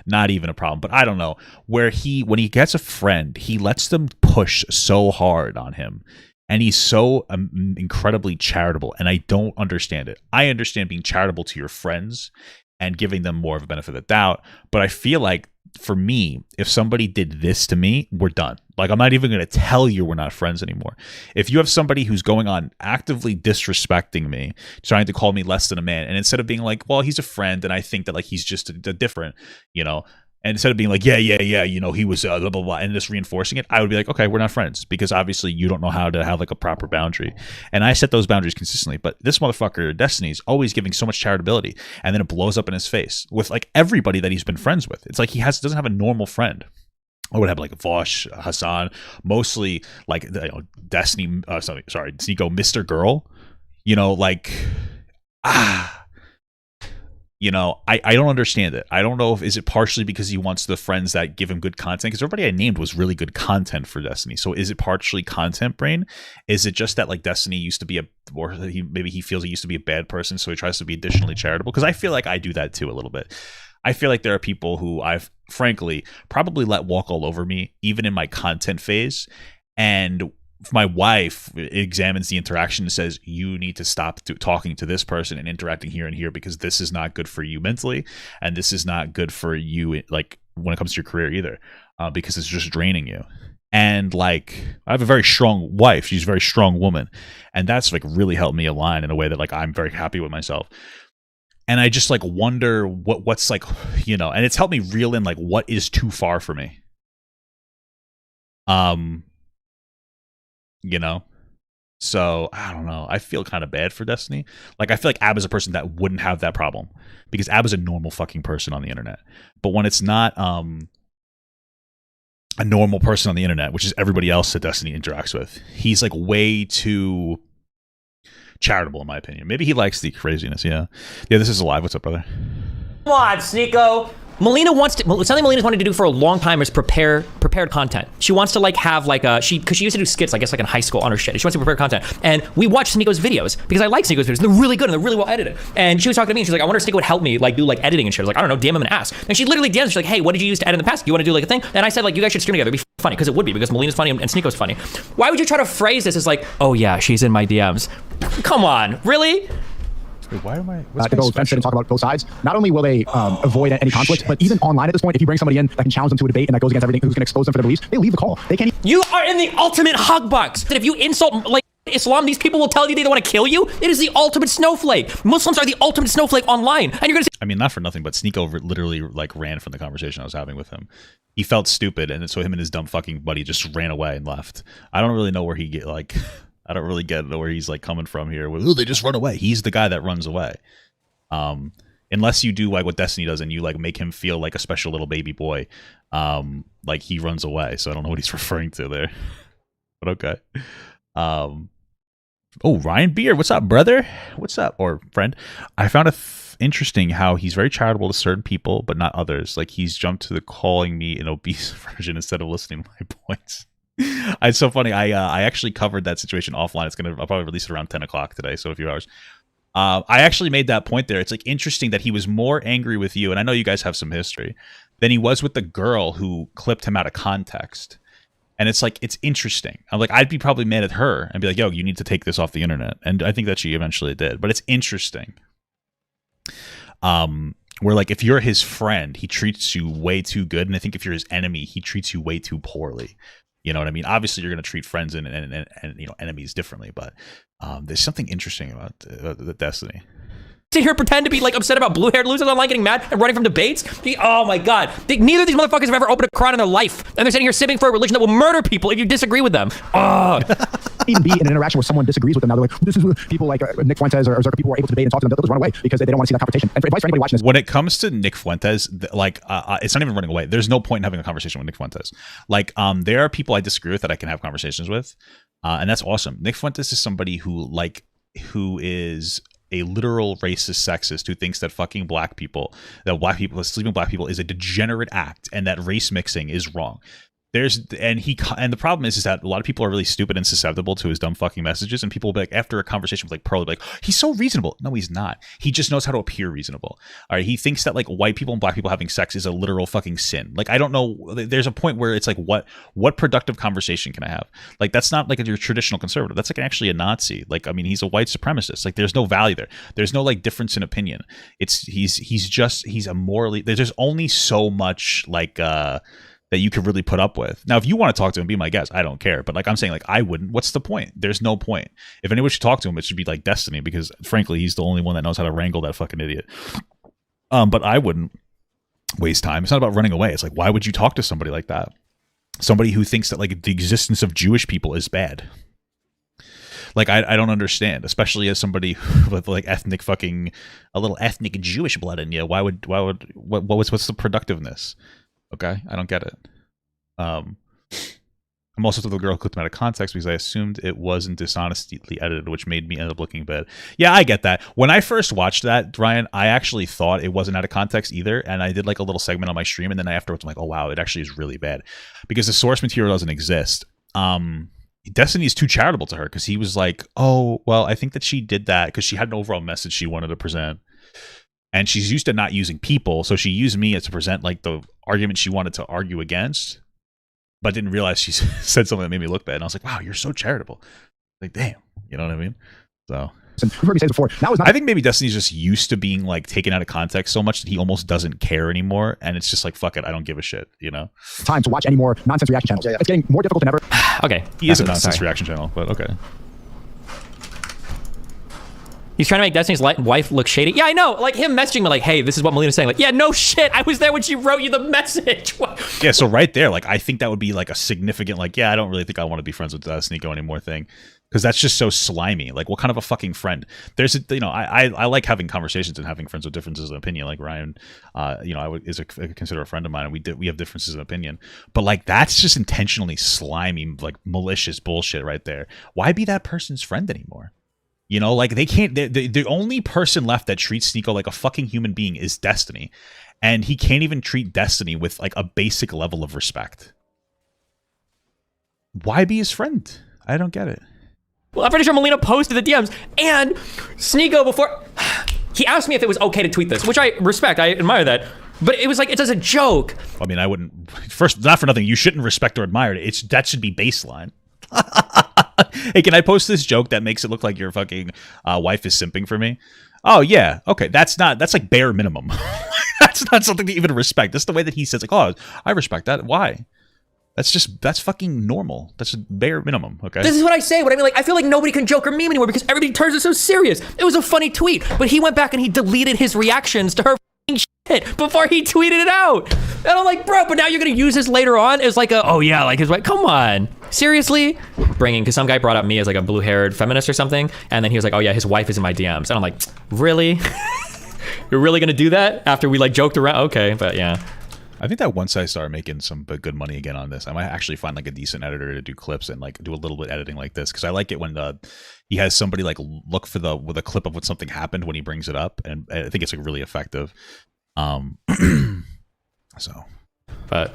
not even a problem, but I don't know, where when he gets a friend, he lets them push so hard on him, and he's so incredibly charitable, and I don't understand it. I understand being charitable to your friends and giving them more of a benefit of the doubt, but I feel like for me, if somebody did this to me, we're done. Like, I'm not even going to tell you we're not friends anymore. If you have somebody who's going on actively disrespecting me, trying to call me less than a man, and instead of being like, well, he's a friend, and I think that like he's just a different, and instead of being like, yeah, he was blah, blah, blah, and just reinforcing it, I would be like, okay, we're not friends, because obviously you don't know how to have like a proper boundary. And I set those boundaries consistently, but this motherfucker, Destiny's always giving so much charitability, and then it blows up in his face with like everybody that he's been friends with. It's like he doesn't have a normal friend. I would have like Vosh, Hassan, mostly like Destiny, Sneako, Mr. Girl, I don't understand it. I don't know is it partially because he wants the friends that give him good content, because everybody I named was really good content for Destiny. So is it partially content brain? Is it just that like Destiny used to be maybe he feels he used to be a bad person, so he tries to be additionally charitable? Because I feel like I do that too a little bit. I feel like there are people who I've frankly probably let walk all over me, even in my content phase. And my wife examines the interaction and says, you need to stop talking to this person and interacting here and here, because this is not good for you mentally. And this is not good for you, like when it comes to your career either, because it's just draining you. And like, I have a very strong wife. She's a very strong woman. And that's like really helped me align in a way that like I'm very happy with myself. And I just like wonder what's like, you know, and it's helped me reel in like what is too far for me. You know? So I don't know. I feel kind of bad for Destiny. Like I feel like Ab is a person that wouldn't have that problem because Ab is a normal fucking person on the internet. But when it's not a normal person on the internet, which is everybody else that Destiny interacts with, he's like way too charitable in my opinion. Maybe he likes the craziness. Yeah, this is alive. What's up, brother? Come on, Sneako. Melina wants to, something Melina's wanted to do for a long time is prepared content. She wants to like have like a, because she used to do skits, I guess like in high school on her shit. She wants to prepare content. And we watch Sneako's videos because I like Sneako's videos. They're really good and they're really well edited. And she was talking to me and she's like, I wonder if Sneako would help me like do like editing and shit. I was like, I don't know, DM him and ask. And she literally DMs, she's like, hey, what did you use to edit in the past? Do you want to do like a thing? And I said like, you guys should stream together. It'd be funny because it would be because Melina's funny and Sneako's funny. Why would you try to phrase this as like, oh yeah, she's in my DMs? Come on, really? Wait, why am I? To go and talk about both sides. Not only will they avoid any conflict, but even online at this point, if you bring somebody in that can challenge them to a debate and that goes against everything, who's going to expose them for their beliefs, they leave the call. They can't. You are in the ultimate hug box. That if you insult like Islam, these people will tell you they want to kill you. It is the ultimate snowflake. Muslims are the ultimate snowflake online, and you're gonna. I mean, not for nothing, but Sneako literally like ran from the conversation I was having with him. He felt stupid, and so him and his dumb fucking buddy just ran away and left. I don't really know where he get like. I don't really get where he's like coming from here. With, oh, they just run away. He's the guy that runs away. Unless you do like what Destiny does and you like make him feel like a special little baby boy, like he runs away. So I don't know what he's referring to there, but okay. Oh, Ryan Beard, what's up, brother? What's up, or friend? I found it interesting how he's very charitable to certain people, but not others. Like he's jumped to the calling me an obese version instead of listening to my points. It's so funny. I actually covered that situation offline. I'll probably release it around 10 o'clock today, so a few hours. I actually made that point there. It's like interesting that he was more angry with you, and I know you guys have some history, than he was with the girl who clipped him out of context. And it's like, it's interesting. I'm like, I'd be probably mad at her and be like, yo, you need to take this off the internet. And I think that she eventually did. But it's interesting. Where like, if you're his friend, he treats you way too good. And I think if you're his enemy, he treats you way too poorly. You know what I mean? Obviously, you're going to treat friends and you know, enemies differently, but there's something interesting about the Destiny. Sit here pretend to be like upset about blue-haired losers online getting mad and running from debates. Oh my god. Neither of these motherfuckers have ever opened a Quran in their life. And they're sitting here sipping for a religion that will murder people if you disagree with them. Oh. Even be in an interaction where someone disagrees with them. Now they're like, this is people like Nick Fuentes or Zerka, people who are able to debate and talk to them, they'll just run away because they don't want to see that confrontation. And for advice for anybody watching this. When it comes to Nick Fuentes, like it's not even running away. There's no point in having a conversation with Nick Fuentes. Like there are people I disagree with that I can have conversations with. And that's awesome. Nick Fuentes is somebody who is a literal racist sexist who thinks that sleeping black people is a degenerate act and that race mixing is wrong. And the problem is that a lot of people are really stupid and susceptible to his dumb fucking messages, and people will be like, after a conversation with like Pearl, like, he's so reasonable. No, he's not. He just knows how to appear reasonable. All right, he thinks that like white people and black people having sex is a literal fucking sin. Like, I don't know. There's a point where it's like, what productive conversation can I have? Like, that's not like your traditional conservative. That's like actually a Nazi. Like, I mean, he's a white supremacist. Like, there's no value there. There's no like difference in opinion. He's a morally. There's only so much like that you could really put up with. Now, if you want to talk to him, be my guest. I don't care. But like I'm saying, like I wouldn't. What's the point? There's no point. If anyone should talk to him, it should be like Destiny, because frankly, he's the only one that knows how to wrangle that fucking idiot. But I wouldn't waste time. It's not about running away. It's like, why would you talk to somebody like that? Somebody who thinks that like the existence of Jewish people is bad. Like I don't understand, especially as somebody with like a little ethnic Jewish blood in you. What's the productiveness? Okay, I don't get it. I'm also to the girl who clipped him out of context because I assumed it wasn't dishonestly edited, which made me end up looking bad. Yeah, I get that. When I first watched that, Ryan, I actually thought it wasn't out of context either, and I did like a little segment on my stream, and then afterwards I'm like, oh wow, it actually is really bad because the source material doesn't exist. Destiny is too charitable to her because he was like, oh well, I think that she did that because she had an overall message she wanted to present. And she's used to not using people, so she used me to present like the argument she wanted to argue against, but didn't realize she said something that made me look bad. And I was like, wow, you're so charitable. Like, damn. You know what I mean? So And you've heard me say this before. That was not I think maybe Destiny's just used to being like taken out of context so much that he almost doesn't care anymore, and it's just like fuck it, I don't give a shit, you know. time to watch any more nonsense reaction channels. It's getting more difficult than ever. Okay. He is a nonsense reaction channel, but okay. He's trying to make Destiny's wife look shady. Yeah, I know. Like him messaging me like, hey, this is what Melina's saying. Like, yeah, no shit. I was there when she wrote you the message. What? Yeah, so right there, like I think that would be like a significant, like, yeah, I don't really think I want to be friends with Sneako anymore thing. Because that's just so slimy. Like, what kind of a fucking friend? There's a, you know, I like having conversations and having friends with differences of opinion. Like Ryan, you know, I consider a friend of mine, and we have differences of opinion. But like, that's just intentionally slimy, like malicious bullshit right there. Why be that person's friend anymore? You know, like they can't. The only person left that treats Sneako like a fucking human being is Destiny, and he can't even treat Destiny with like a basic level of respect. Why be his friend? I don't get it. Well, I'm pretty sure Melina posted the DMs, and Sneako before he asked me if it was okay to tweet this, which I respect. I admire that. But it was like, it's as a joke. I mean, I wouldn't. First, not for nothing. You shouldn't respect or admire it. That should be baseline. Hey, can I post this joke that makes it look like your fucking wife is simping for me? Oh yeah, okay. That's like bare minimum. That's not something to even respect. That's the way that he says like, oh, I respect that. Why? That's fucking normal. That's a bare minimum, okay? This is what I say. What I mean, like, I feel like nobody can joke or meme anymore because everybody turns it so serious. It was a funny tweet, but he went back and he deleted his reactions to her shit before he tweeted it out. And I'm like, bro, but now you're gonna use this later on as like a, oh yeah, like his wife. Come on, seriously? Because some guy brought up me as like a blue-haired feminist or something, and then he was like, oh yeah, his wife is in my DMs, and I'm like, really? You're really gonna do that after we like joked around? Okay, but yeah. I think that once I start making some good money again on this, I might actually find like a decent editor to do clips and like do a little bit editing like this, because I like it when he has somebody like look for with a clip of what something happened when he brings it up, and I think it's like really effective. So, but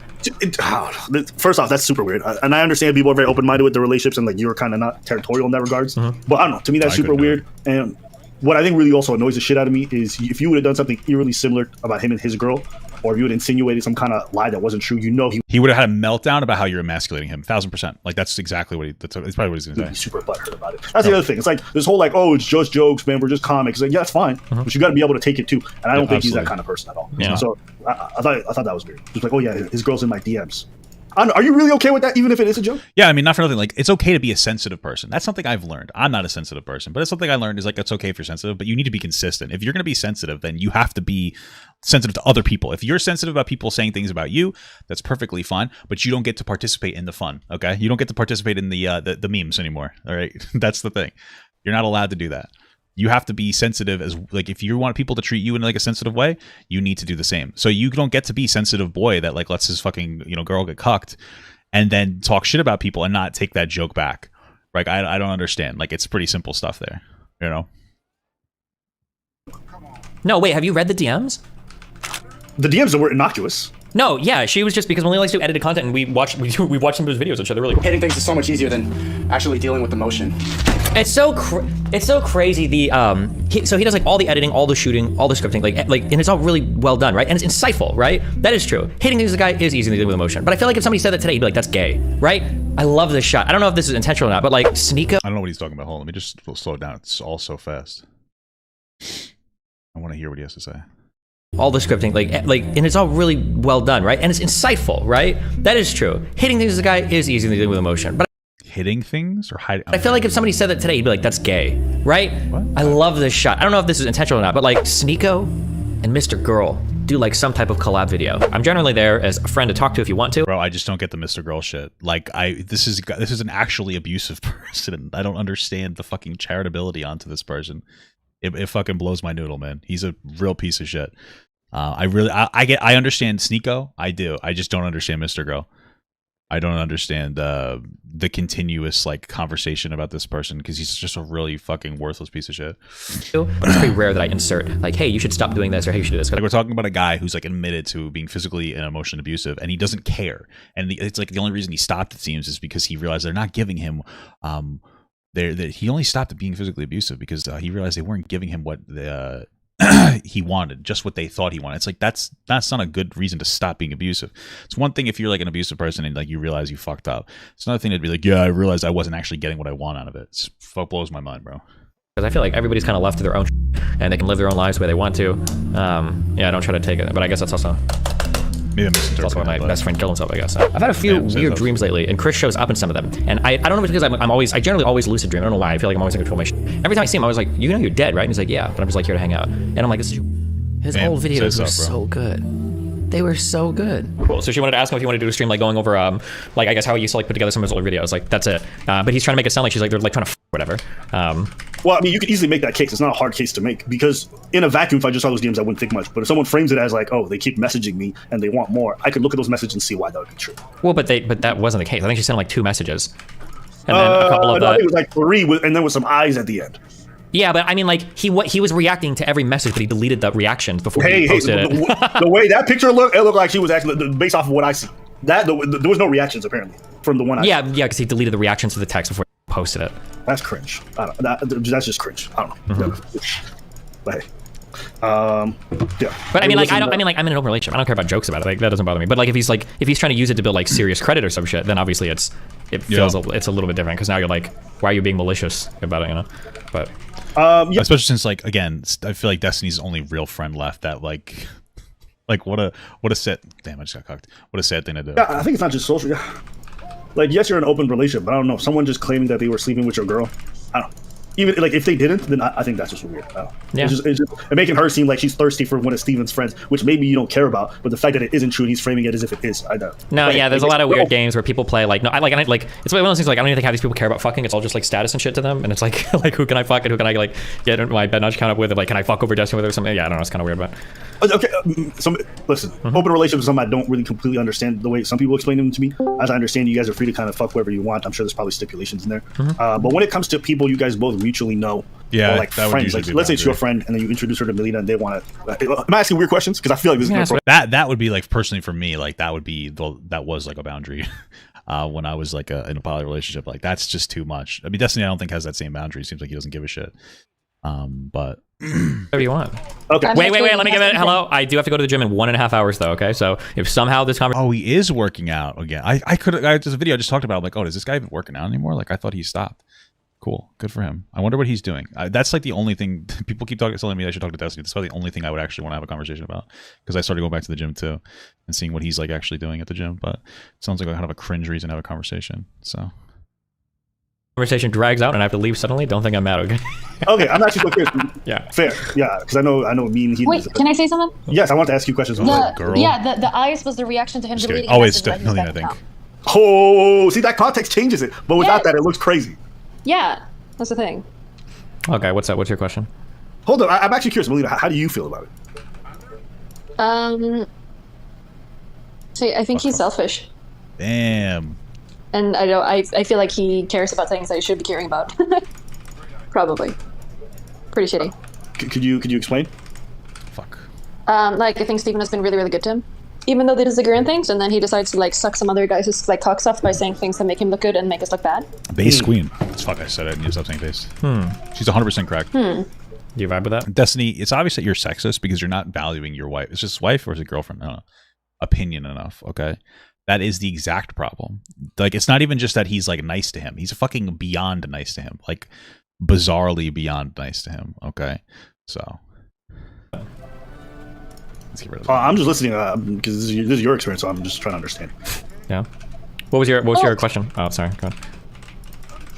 first off, that's super weird, and I understand people are very open-minded with the relationships, and like you were kind of not territorial in that regards. But I don't know. To me, that's super weird. And what I think really also annoys the shit out of me is if you would have done something eerily similar about him and his girl, or if you would have insinuated some kind of lie that wasn't true, you know he would have had a meltdown about how you're emasculating him. 1000%. Like that's exactly what it's probably what he's gonna say. He's super butthurt about it. That's the other thing. It's like this whole like, oh, it's just jokes, man. We're just comics. Like, yeah, that's fine, but you got to be able to take it too. And I don't think he's that kind of person at all. Yeah. So I thought that was weird. Just like, oh yeah, his girl's in my DMs. Are you really okay with that, even if it is a joke? Yeah, I mean, not for nothing. Like, it's okay to be a sensitive person. That's something I've learned. I'm not a sensitive person, but it's something I learned is like, it's okay if you're sensitive, but you need to be consistent. If you're going to be sensitive, then you have to be sensitive to other people. If you're sensitive about people saying things about you, that's perfectly fine, but you don't get to participate in the fun, okay? You don't get to participate in the memes anymore, all right? That's the thing. You're not allowed to do that. You have to be sensitive as like if you want people to treat you in like a sensitive way, you need to do the same. So you don't get to be sensitive boy that like lets his fucking girl get cucked and then talk shit about people and not take that joke back. Like I don't understand. Like it's pretty simple stuff there, you know. No, wait. Have you read the DMs? The DMs were innocuous. No, yeah, she was just because Melina likes to do edited content, and we watched some of those videos and shit. They're really cool. Hitting things is so much easier than actually dealing with emotion. It's so crazy. So he does like all the editing, all the shooting, all the scripting, like, and it's all really well done, right? And it's insightful, right? That is true. Hitting things, the guy is easy to deal with emotion. But I feel like if somebody said that today, he'd be like, "That's gay," right? I love this shot. I don't know if this is intentional or not, but like Sneako. I don't know what he's talking about. Hold on, let me just slow it down. It's all so fast. I want to hear what he has to say. All the scripting, like, and it's all really well done, right? And it's insightful, right? That is true. Hitting things, the guy is easy to deal with emotion, but hitting things or hiding. I feel like if somebody said that today, he'd be like, "That's gay," right? What? I love this shot. I don't know if this is intentional or not, but like Sneako and Mr. Girl do like some type of collab video. I'm generally there as a friend to talk to if you want to. Bro, I just don't get the Mr. Girl shit. Like this is an actually abusive person. I don't understand the fucking charitability onto this person. It fucking blows my noodle, man. He's a real piece of shit. I understand Sneako. I do. I just don't understand Mr. Girl. I don't understand the continuous like conversation about this person because he's just a really fucking worthless piece of shit. But it's pretty rare that I insert like, "Hey, you should stop doing this," or "Hey, you should do this." Like we're talking about a guy who's like admitted to being physically and emotionally abusive, and he doesn't care. And it's like the only reason he stopped, it seems, is because he realized they're not giving him. He only stopped being physically abusive because he realized they weren't giving him what he wanted, just what they thought he wanted. It's like that's not a good reason to stop being abusive. It's one thing if you're like an abusive person and like you realize you fucked up. It's another thing to be like, yeah, I realized I wasn't actually getting what I want out of it. It blows my mind, bro. because I feel like everybody's kind of left to their own and they can live their own lives the way they want to. Yeah, don't try to take it. But I guess that's also that's also why my best friend killed himself, I guess. I've had a few weird dreams lately, and Chris shows up in some of them. And I don't know if it's because I generally always lucid dream. I don't know why. I feel like I'm always in control of my shit. Every time I see him, I was like, you know you're dead, right? And he's like, yeah. But I'm just like here to hang out. And I'm like, this is his old videos were so good. They were so good. Cool. So she wanted to ask him if he wanted to do a stream, like going over, like I guess how he used to like put together some of his older videos. Like that's it. But he's trying to make it sound like she's like they're like trying to whatever. Well, I mean, you could easily make that case. It's not a hard case to make because in a vacuum, if I just saw those DMs, I wouldn't think much. But if someone frames it as like, oh, they keep messaging me and they want more, I could look at those messages and see why that would be true. Well, but that wasn't the case. I think she sent him like 2 messages, and then a couple of I think it was like 3, and then with some eyes at the end. Yeah, but I mean, like he was reacting to every message, but he deleted the reactions before he posted it. The way that picture looked, it looked like she was actually based off of what I see. There was no reactions apparently from the one. Yeah, because he deleted the reactions to the text before he posted it. That's cringe. That's just cringe. I don't know. But hey, yeah. But I mean, like I'm in an open relationship. I don't care about jokes about it. Like that doesn't bother me. But like if he's trying to use it to build like serious credit or some shit, then obviously it's a little bit different because now you're like, why are you being malicious about it? You know, but. Yeah. Especially since, like, again, I feel like Destiny's only real friend left that, like what a sad, damn, I just got cocked. What a sad thing to do. Yeah, I think it's not just social. Yeah. Like, yes, you're in an open relationship, but I don't know. Someone just claiming that they were sleeping with your girl, I don't know. Even like if they didn't, then I think that's just weird. Yeah. It's just making her seem like she's thirsty for one of Steven's friends, which maybe you don't care about, but the fact that it isn't true and he's framing it as if it is, I don't. No, like, yeah, there's a lot of weird games where people play like it's one of those things like I don't even think how these people care about fucking. It's all just like status and shit to them, and it's like who can I fuck and who can I like get my bed notch count up with? Like can I fuck over Destiny with her or something? Yeah, I don't know. It's kind of weird, but. Okay, listen. Open relationships is something I don't really completely understand the way some people explain them to me. As I understand, you guys are free to kind of fuck whoever you want. I'm sure there's probably stipulations in there. But when it comes to people you guys both mutually know, or like friends, like let's say it's your friend and then you introduce her to Melina and they want to. Am I asking weird questions? Because I feel like this is that would be like personally for me, like that would be that was like a boundary. When I was like in a poly relationship, like that's just too much. I mean, Destiny, I don't think has that same boundary. Seems like he doesn't give a shit. But whatever you want. Okay. Wait. Let me give it. Hello. I do have to go to the gym in 1.5 hours, though. Okay. So if somehow this conversation. Oh, he is working out again. I just a video I just talked about. I'm like, oh, does this guy even working out anymore? Like, I thought he stopped. Cool. Good for him. I wonder what he's doing. That's like the only thing people keep telling me I should talk to Destiny. That's probably the only thing I would actually want to have a conversation about because I started going back to the gym too and seeing what he's like actually doing at the gym. But it sounds like kind of a cringe reason to have a conversation. So. Conversation drags out and I have to leave suddenly. Don't think I'm mad, okay? Okay, I'm actually so curious. Yeah, fair. Yeah, because I know me and he. Wait, can I say something? Yes, I want to ask you questions. Yeah, the eyes was the reaction to him deleting. Oh, it's definitely, I think. Oh, see that context changes it, but without that, it looks crazy. Yeah, that's the thing. Okay, what's up? What's your question? Hold on, I'm actually curious, Melina. How do you feel about it? See, I think he's selfish. Damn. And I feel like he cares about things that he should be caring about. Probably. Pretty shitty. Could you explain? Fuck. Like I think Steven has been really, really good to him. Even though they disagree on things, and then he decides to like suck some other guys' like cock stuff by saying things that make him look good and make us look bad. Base queen. That's fuck I said it and you stop saying base. She's 100% correct. Do you vibe with that? Destiny, it's obvious that you're sexist because you're not valuing your wife. It's just wife or is it girlfriend? I don't know. Opinion enough, okay? That is the exact problem. Like, it's not even just that he's like nice to him. He's fucking beyond nice to him. Like, bizarrely beyond nice to him. Okay, so let's get rid of that. I'm just listening because this is your experience, so I'm just trying to understand. Yeah. What was your question? Oh, sorry. Go ahead.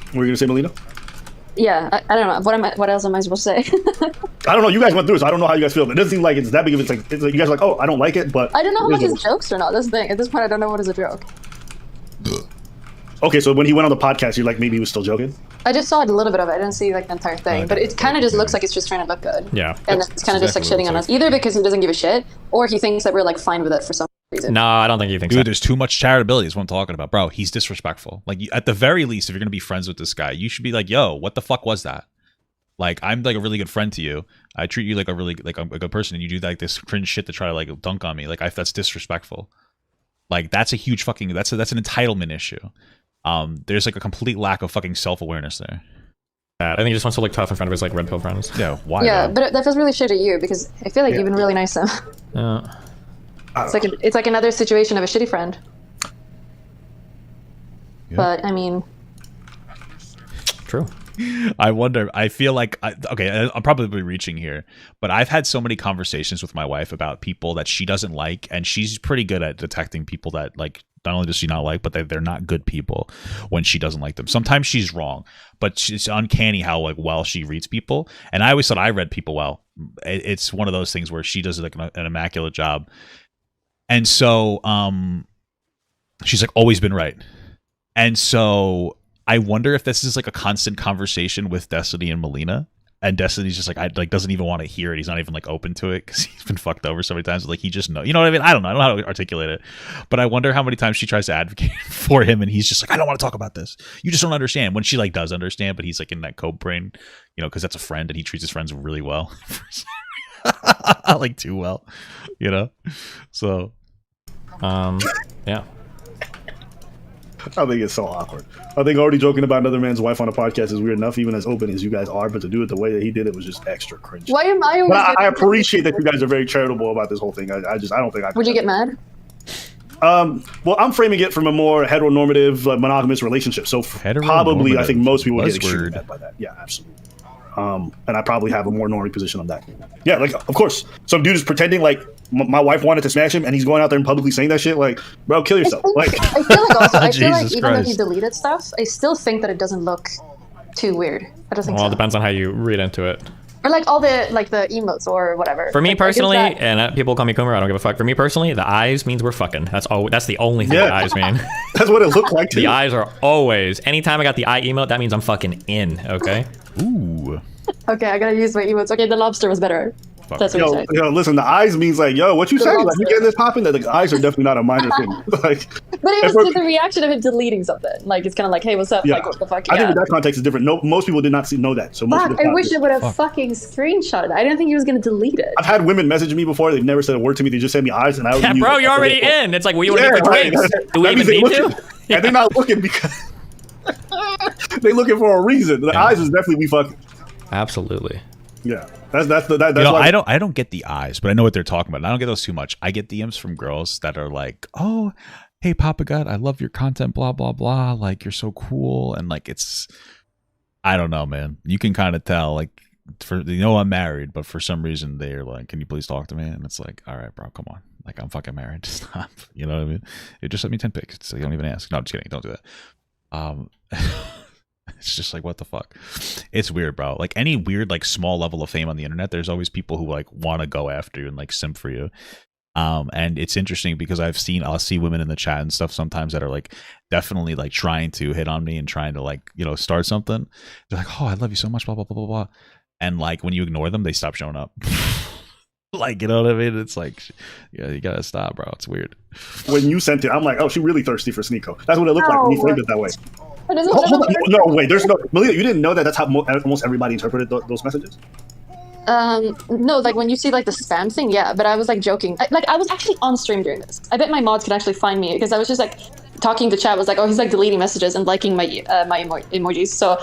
What were you gonna say, Melina? Yeah, I don't know. What else am I supposed to say? I don't know. You guys went through it, so I don't know how you guys feel. But it doesn't seem like it's that big of a thing. It's like you guys are like, oh, I don't like it, but I don't know how much is jokes or not. That's the thing. At this point, I don't know what is a joke. Okay, so when he went on the podcast, you're like, maybe he was still joking? I just saw a little bit of it. I didn't see like the entire thing, but it kind of just looks like it's just trying to look good. Yeah. And it's kind of just like shitting on us, either because he doesn't give a shit, or he thinks that we're like fine with it for some reason. No, I don't think he thinks. Dude, there's too much charitability. Is what I'm talking about, bro. He's disrespectful. Like, at the very least, if you're gonna be friends with this guy, you should be like, yo, what the fuck was that? Like, I'm like a really good friend to you. I treat you like a really like a good person, and you do like this cringe shit to try to like dunk on me. Like, that's disrespectful. Like, that's a huge fucking that's an entitlement issue. There's like a complete lack of fucking self-awareness there. I think he just wants to look tough in front of his like red pill friends. Yeah, why? Yeah, but that feels really shit at you because I feel like you've been really nice to him. Yeah. It's like another situation of a shitty friend. Yeah. But I mean, true. I wonder. I feel like I'm probably reaching here, but I've had so many conversations with my wife about people that she doesn't like, and she's pretty good at detecting people that like. Not only does she not like, but they're not good people when she doesn't like them. Sometimes she's wrong, but it's uncanny how like well she reads people. And I always thought I read people well. It's one of those things where she does like an immaculate job. And so she's like always been right. And so I wonder if this is like a constant conversation with Destiny and Melina. And Destiny's just like doesn't even want to hear it. He's not even like open to it because he's been fucked over so many times. Like he just know, you know what I mean? I don't know how to articulate it, but I wonder how many times she tries to advocate for him, and he's just like, I don't want to talk about this. You just don't understand. When she like does understand, but he's like in that cope brain, you know, because that's a friend and he treats his friends really well, like too well, you know. So, yeah. I think it's so awkward. I think already joking about another man's wife on a podcast is weird enough, even as open as you guys are, but to do it the way that he did it was just extra cringe. Why am I? But I appreciate that you guys are very charitable about this whole thing. I don't think I. Would you get mad? Well, I'm framing it from a more heteronormative, monogamous relationship. So probably, I think most people would get extremely mad by that. Yeah, absolutely. And I probably have a more normy position on that. Yeah, like of course, some dude is pretending like my wife wanted to smash him, and he's going out there and publicly saying that shit. Like, bro, kill yourself. Like, I feel like also, I feel like even though he deleted stuff, I still think that it doesn't look too weird. I just think well, so. It depends on how you read into it. Or like all the the emotes or whatever. For me like, personally, and people call me Coomer, I don't give a fuck. For me personally, the eyes means we're fucking. That's the only thing the eyes mean. That's what it looked like too. The eyes are always. Anytime I got the eye emote, that means I'm fucking in. Okay. Ooh. Okay, I gotta use my emotes. Okay, the lobster was better. That's what you said. Yo, listen, the eyes means like, yo, what you say? Like, you getting this popping? That the eyes are definitely not a minor thing. Like, but it was the reaction of him deleting something. Like, it's kind of like, hey, what's up? Yeah. Like, what the fuck? I think that context is different. No, most people did not know that. So most fuck, I wish I would have fucking screenshotted it. I didn't think he was gonna delete it. I've had women message me before. They've never said a word to me. They just sent me eyes, and I was bro, you're already in. It's like, well, you want to get for drinks? Do we even need to? And they're not looking because they're looking for a reason. The eyes is definitely we fucking. Absolutely. Yeah, that's you know, why I don't get the eyes, but I know what they're talking about. And I don't get those too much. I get DMs from girls that are like, "Oh, hey, Papa God, I love your content, blah blah blah. Like you're so cool." And like it's, I don't know, man. You can kind of tell, like, I'm married, but for some reason they're like, "Can you please talk to me?" And it's like, "All right, bro, come on. Like I'm fucking married. Stop." You know what I mean? You just sent me 10 pics. So you don't even ask. No, I'm just kidding. Don't do that. It's just like, what the fuck? It's weird, bro. Like any weird, like small level of fame on the internet, there's always people who like want to go after you and like simp for you. And it's interesting because I'll see women in the chat and stuff sometimes that are like definitely like trying to hit on me and trying to like, you know, start something. They're like, "Oh, I love you so much, blah, blah, blah, blah, blah." And like when you ignore them, they stop showing up. Like, you know what I mean? It's like, yeah, you gotta stop, bro. It's weird. When you sent it, I'm like, oh, she really thirsty for Sneako. That's what it looked like when you framed it that way. Hold on. No, wait, there's no... Melina, you didn't know that that's how almost everybody interpreted those messages? No, like when you see like the spam thing, yeah, but I was like joking. I was actually on stream during this. I bet my mods could actually find me because I was just like talking to chat, was like, oh, he's like deleting messages and liking my emojis. So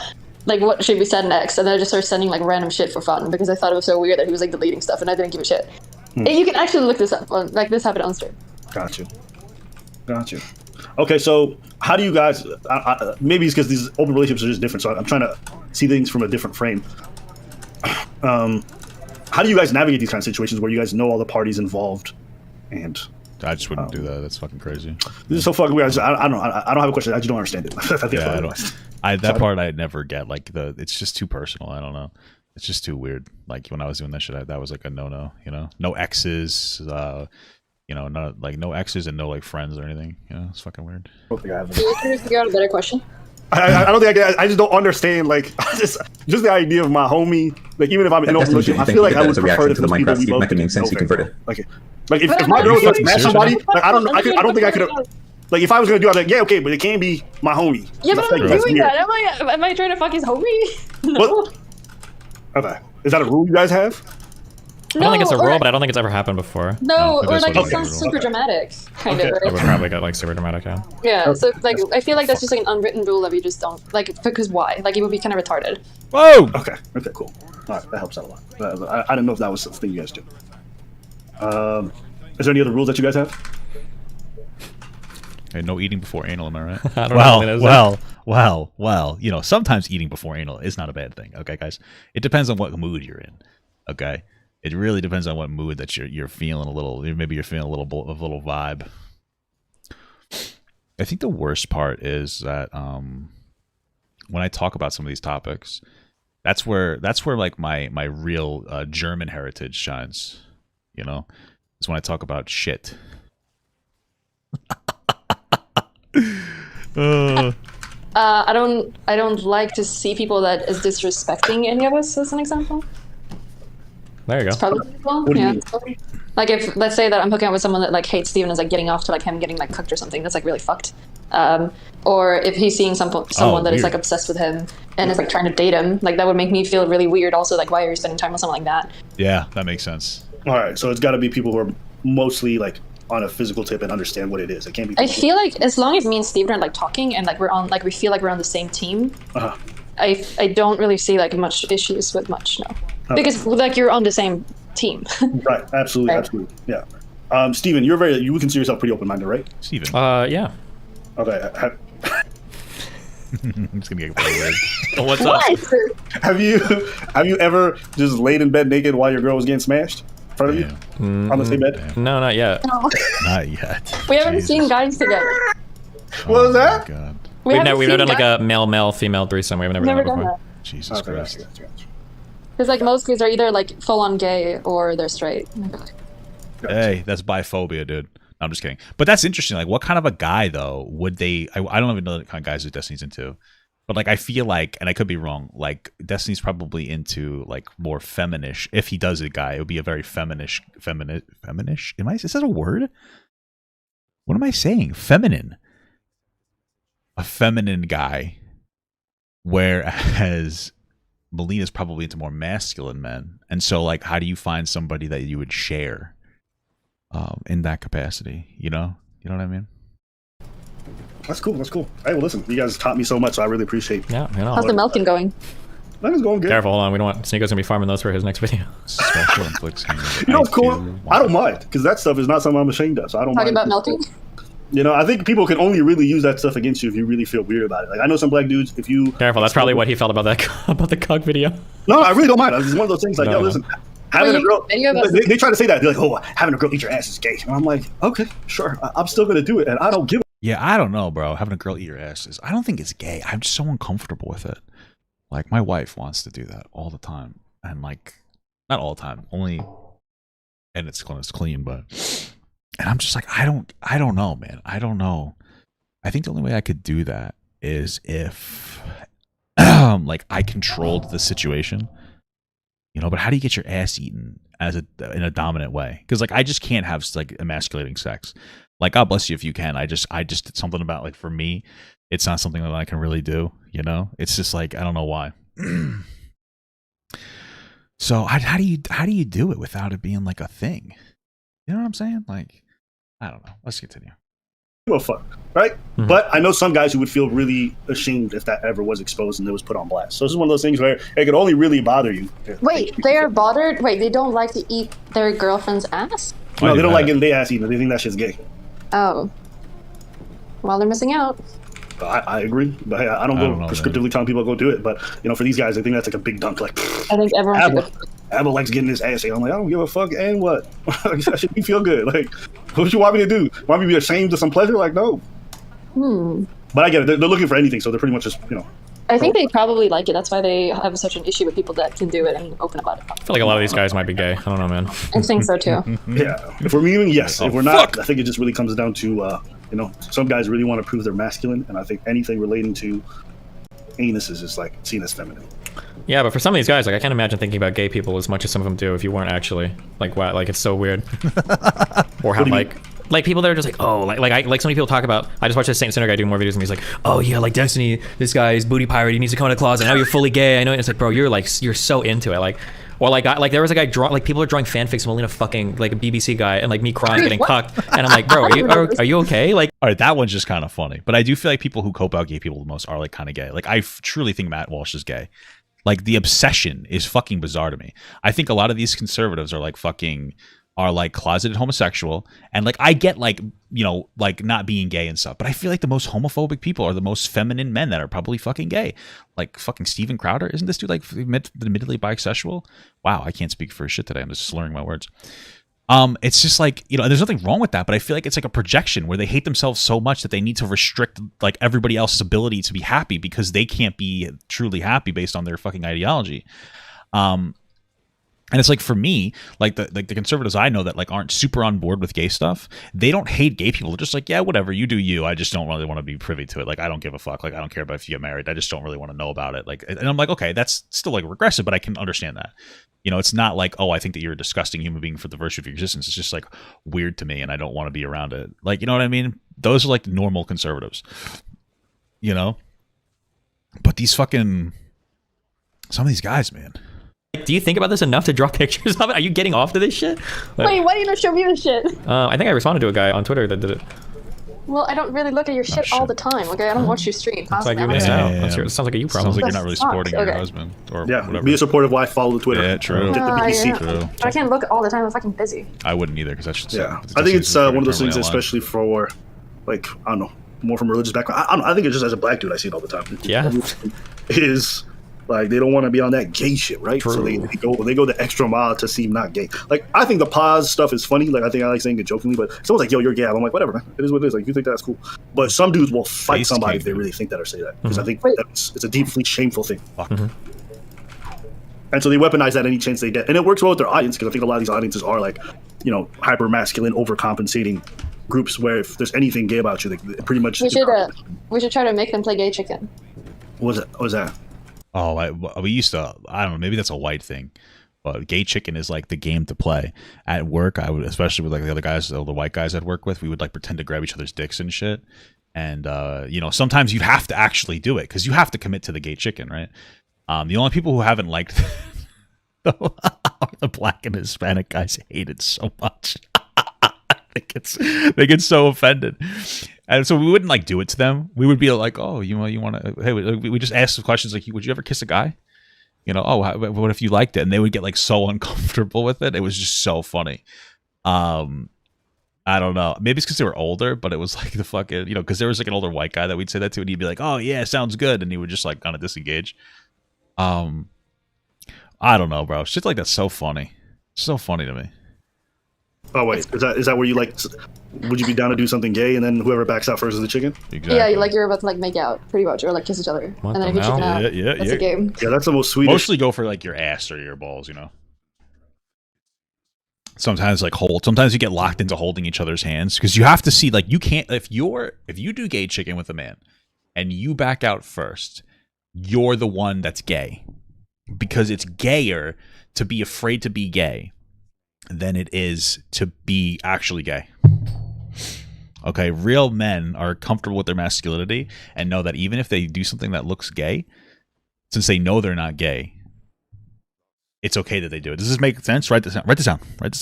like, what should be said next? And then I just started sending like random shit for fun because I thought it was so weird that he was like deleting stuff and I didn't give a shit. You can actually look this up. Like this happened on stream. Got you. Okay, so how do you guys? Maybe it's because these open relationships are just different. So I'm trying to see things from a different frame. How do you guys navigate these kind of situations where you guys know all the parties involved? And I just wouldn't do that. That's fucking crazy. This is so fucking weird. I don't know. I don't have a question. I just don't understand it. That part I never get. Like it's just too personal. I don't know. It's just too weird. Like when I was doing that shit, that was like a no. You know, no exes. You know, no exes and no like friends or anything. You know, it's fucking weird. I don't think I have. Can you figure out a better question? I don't think I just don't understand. Like just the idea of my homie. Like even if I'm in a relationship, I feel like I would prefer to the Minecraft Steve making sense. You converted. Like if my girl was to smash somebody, like I don't think I could. Like if I was gonna do it, I'd be like, yeah, okay, but it can't be my homie. Yeah, but I'm doing that. Am I trying to fuck his homie? No. What? Okay, is that a rule you guys have? I don't think it's a rule, but I don't think it's ever happened before. No, or like it sounds super dramatic, kind of. Right? It would probably get like super dramatic, yeah. Yeah, so like I feel like that's just like an unwritten rule that we just don't like because why? Like it would be kind of retarded. Whoa. Okay, cool. All right, that helps out a lot. I didn't know if that was something you guys do. Is there any other rules that you guys have? Hey, no eating before anal, am I right? I don't know. Well, you know, sometimes eating before anal is not a bad thing. Okay, guys, it depends on what mood you're in. Okay, it really depends on what mood that you're feeling a little. Maybe you're feeling a little vibe. I think the worst part is that when I talk about some of these topics, that's where like my real German heritage shines. You know, is when I talk about shit. I don't like to see people that is disrespecting any of us, as an example. There you go. It's probably people. Yeah. Like if let's say that I'm hooking up with someone that like hates Steven, is like getting off to like him getting like cooked or something, that's like really fucked. Or if he's seeing someone that is like obsessed with him and is like trying to date him, like that would make me feel really weird. Also, like why are you spending time with someone like that? Yeah, that makes sense. All right, so it's got to be people who are mostly like on a physical tip and understand what it is. It can't be. I feel like as long as me and Steven are like talking and like we feel like we're on the same team. I don't really see like much issues with much, no. Because like you're on the same team. Right, absolutely, absolutely, yeah. Steven, you would consider yourself pretty open-minded, right? Steven. Yeah. Okay. I'm just gonna get weird. What's up? Have you ever just laid in bed naked while your girl was getting smashed in front of you on the same bed? No, not yet. No. Not yet. We haven't seen guys together. What was that? God. We've never done like a male female threesome. We've never done that before. Jesus Christ. Because like most guys are either like full on gay or they're straight. Hey, that's biphobia, dude. No, I'm just kidding. But that's interesting. Like, what kind of a guy though would they? I don't even know the kind of guys that Destiny's into. But like, I feel like, and I could be wrong. Like, Destiny's probably into like more feminish. If he does a guy, it would be a very feminish. Is that a word? What am I saying? Feminine. A feminine guy. Whereas Melina's probably into more masculine men. And so, like, how do you find somebody that you would share in that capacity? You know what I mean? That's cool. Hey, well, listen, you guys taught me so much, so I really appreciate it. Yeah, How's the milking going? That is going good. Careful, hold on. We don't want Sneako's gonna be farming those for his next video. Special inflicts. You know what's cool? I don't mind, because that stuff is not something I'm ashamed of, so I don't Talking mind. about milking? You know, I think people can only really use that stuff against you if you really feel weird about it. Like, I know some black dudes, if you... Careful, that's probably what he felt about that about the cock video. No, I really don't mind. It's one of those things like, listen, having a girl... They try to say that. They're like, oh, having a girl eat your ass is gay. And I'm like, okay, sure. I'm still going to do it, and I don't give a... Yeah, I don't know, bro. Having a girl eat your ass is... I don't think it's gay. I'm just so uncomfortable with it. Like, my wife wants to do that all the time. And, like, not all the time. Only... And it's clean, but... And I'm just like, I don't know, man. I don't know. I think the only way I could do that is if, like, I controlled the situation, you know. But how do you get your ass eaten in a dominant way? Because like, I just can't have like emasculating sex. Like, God bless you if you can. I just it's something about, like, for me, it's not something that I can really do. You know, it's just like, I don't know why. So how do you do it without it being like a thing? You know what I'm saying? Like, I don't know. Let's continue. Well, fuck, right? Mm-hmm. But I know some guys who would feel really ashamed if that ever was exposed and it was put on blast. So this is one of those things where it could only really bother you. Wait, they are bothered? Wait, they don't like to eat their girlfriend's ass? No, they don't like getting their ass eaten. They think that shit's gay. Oh. Well, they're missing out. I agree, but hey, I don't go prescriptively telling people to go do it. But you know, for these guys, I think that's like a big dunk. Like, I think everyone Abba likes getting his ass ate. I'm like, I don't give a fuck. And what? That should be feel good. Like, what you want me to do? Want me to be ashamed of some pleasure? Like, no. But I get it. They're looking for anything, so they're pretty much just, you know. I think they probably like it. That's why they have such an issue with people that can do it and open about it. I feel like a lot of these guys might be gay. I don't know, man. I think so too. Yeah. If we're meaning, yes. If we're not, I think it just really comes down to, you know, some guys really want to prove they're masculine, and I think anything relating to anuses is like seen as feminine. Yeah, but for some of these guys, like, I can't imagine thinking about gay people as much as some of them do if you weren't actually. Like, wow, like, it's so weird. Or how, like people that are just like, oh, like so many people talk about. I just watched this Saint Sinner guy do more videos, and he's like, oh yeah, like Destiny, this guy's booty pirate, he needs to come out of the closet. Now you're fully gay. I know. And it's like, bro, you're so into it, like. Or like there was a guy like people are drawing fanfics of Melina fucking like a BBC guy and like me crying getting cucked, and I'm like, bro, are you okay? Like, all right, that one's just kind of funny, but I do feel like people who cope out gay people the most are like kind of gay. Like, I truly think Matt Walsh is gay. Like, the obsession is fucking bizarre to me. I think a lot of these conservatives are like fucking are like closeted homosexual, and like I get like, you know, like not being gay and stuff, but I feel like the most homophobic people are the most feminine men that are probably fucking gay. Like fucking Steven Crowder, isn't this dude like admittedly bisexual? Wow, I can't speak for shit today. I'm just slurring my words. It's just like, you know, there's nothing wrong with that, but I feel like it's like a projection where they hate themselves so much that they need to restrict like everybody else's ability to be happy because they can't be truly happy based on their fucking ideology. And it's like, for me, like the conservatives I know that like aren't super on board with gay stuff, they don't hate gay people. They're just like, yeah, whatever, you do you. I just don't really want to be privy to it. Like, I don't give a fuck. Like, I don't care about if you get married. I just don't really want to know about it. Like, and I'm like, okay, that's still like regressive, but I can understand that. You know, it's not like, oh, I think that you're a disgusting human being for the virtue of your existence. It's just like weird to me, and I don't want to be around it. Like, you know what I mean? Those are like normal conservatives, you know? But these fucking, some of these guys, man. Do you think about this enough to draw pictures of it? Are you getting off to this shit? Like, wait, why do you not show me this shit? I think I responded to a guy on Twitter that did it. Well, I don't really look at your shit all the time, okay? I don't watch your stream. It's like you missed out. It sounds like a you problem. Sounds like you're not really supporting your husband or whatever. Be a supportive wife, follow the Twitter. Yeah, true. True. I can't look all the time. I'm fucking busy. I wouldn't either, because that's just... Yeah, I think it's one of those things, especially for, like, I don't know, more from a religious background. I think it's just as a black dude, I see it all the time. Yeah. Is... Like, they don't want to be on that gay shit, right? True. So they go the extra mile to seem not gay. Like, I think the pause stuff is funny. Like, I think I like saying it jokingly, but someone's like, yo, you're gay. I'm like, whatever, man. It is what it is. Like, you think that's cool. But some dudes will fight somebody if they really think that or say that. Because I think it's a deeply shameful thing. And so they weaponize that any chance they get. And it works well with their audience, because I think a lot of these audiences are like, you know, hyper-masculine, overcompensating groups where if there's anything gay about you, they pretty much... We should try to make them play gay chicken. What was that? Oh, we used to, I don't know, maybe that's a white thing, but gay chicken is like the game to play. At work, I would, especially with like the other guys, the white guys I'd work with, we would like pretend to grab each other's dicks and shit. And, you know, sometimes you'd have to actually do it because you have to commit to the gay chicken, right? The only people who haven't liked are the black and Hispanic guys. Hate it so much. They get so offended. And so we wouldn't like do it to them. We would be like, oh, you want to, hey, we just ask the questions like, would you ever kiss a guy? You know, oh, what if you liked it? And they would get like so uncomfortable with it. It was just so funny. I don't know. Maybe it's because they were older, but it was like the fucking, you know, because there was like an older white guy that we'd say that to, and he'd be like, oh yeah, sounds good. And he would just like kind of disengage. I don't know, bro. Shit like that's so funny. So funny to me. Oh wait, is that where you like? Would you be down to do something gay, and then whoever backs out first is the chicken? Exactly. Yeah, like you're about to like make out, pretty much, or like kiss each other, and then if you chicken out, that's a game. Yeah, that's the most Swedish. Mostly go for like your ass or your balls, you know. Sometimes like hold. Sometimes you get locked into holding each other's hands because you have to see like you can't if you do gay chicken with a man, and you back out first, you're the one that's gay, because it's gayer to be afraid to be gay than it is to be actually gay. Okay, real men are comfortable with their masculinity and know that even if they do something that looks gay, since they know they're not gay, it's okay that they do it. Does this make sense? Write this down. Write this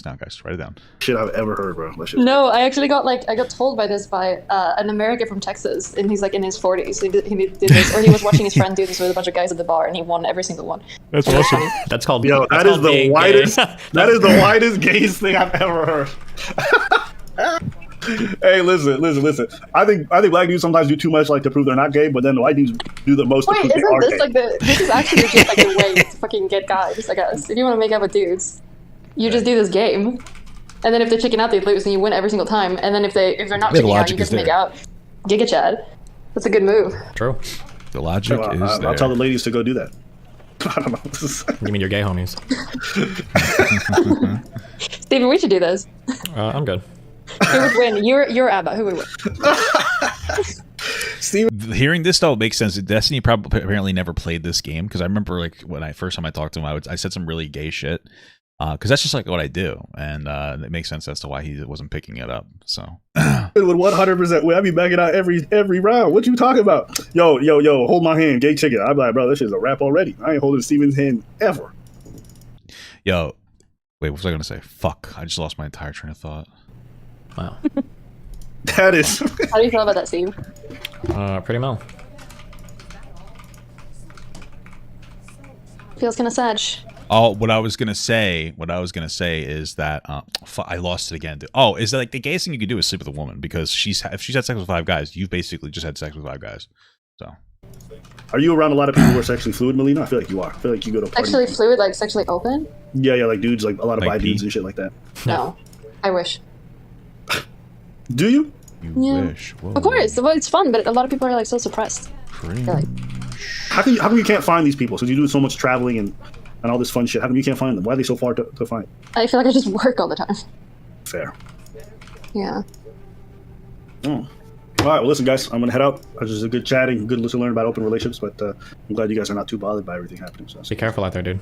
down, guys. Write it down. Shit I've ever heard, bro. No, I actually got told by this by an American from Texas, and he's like in his 40s. He did this, or he was watching his friend do this with a bunch of guys at the bar, and he won every single one. That's awesome. That's called. Yo, that is the whitest. That is the whitest gayest thing I've ever heard. Hey, listen. I think black dudes sometimes do too much, like to prove they're not gay, but then the white dudes do the most. Wait, to prove isn't this like this is actually just like the way to fucking get guys? I guess if you want to make out with dudes, you just do this game, and then if they're chicken out, they lose, and you win every single time. And then if they're not chicken out, you just make out. Giga Chad, that's a good move. True. The logic is there. I'll tell the ladies to go do that. I don't know. You mean your gay homies? Steven, we should do this. I'm good. Who would win? You're Abba. Who would win? Hearing this though makes sense. Destiny apparently never played this game, because I remember like when first time I talked to him, I said some really gay shit, because that's just like what I do, and it makes sense as to why he wasn't picking it up. So it would 100%. I be backing out every round. What you talking about? Yo, hold my hand, gay chicken. I'm like, bro, this shit's a wrap already. I ain't holding Steven's hand ever. Yo, wait, what was I gonna say? Fuck, I just lost my entire train of thought. Wow. That is. How do you feel about that, Steve? Pretty well. Feels kind of sad. Oh, what I was gonna say is that I lost it again. Oh, is that like the gayest thing you could do is sleep with a woman because if she's had sex with 5 guys, you've basically just had sex with 5 guys. So, are you around a lot of people who are sexually fluid, Melina? I feel like you are. I feel like you go to parties. Sexually fluid, like sexually open? Yeah, like dudes, like a lot of bi dudes and shit like that. No, I wish. Do you? You wish. Whoa. Of course, well, it's fun, but a lot of people are like so suppressed. Like, how come you can't find these people? Since you do so much traveling and all this fun shit, how come you can't find them? Why are they so far to find? I feel like I just work all the time. Fair. Yeah. Oh. All right, well, listen, guys, I'm gonna head out. This is a good chatting, good to learn about open relationships, but I'm glad you guys are not too bothered by everything happening. So. Be careful out there, dude.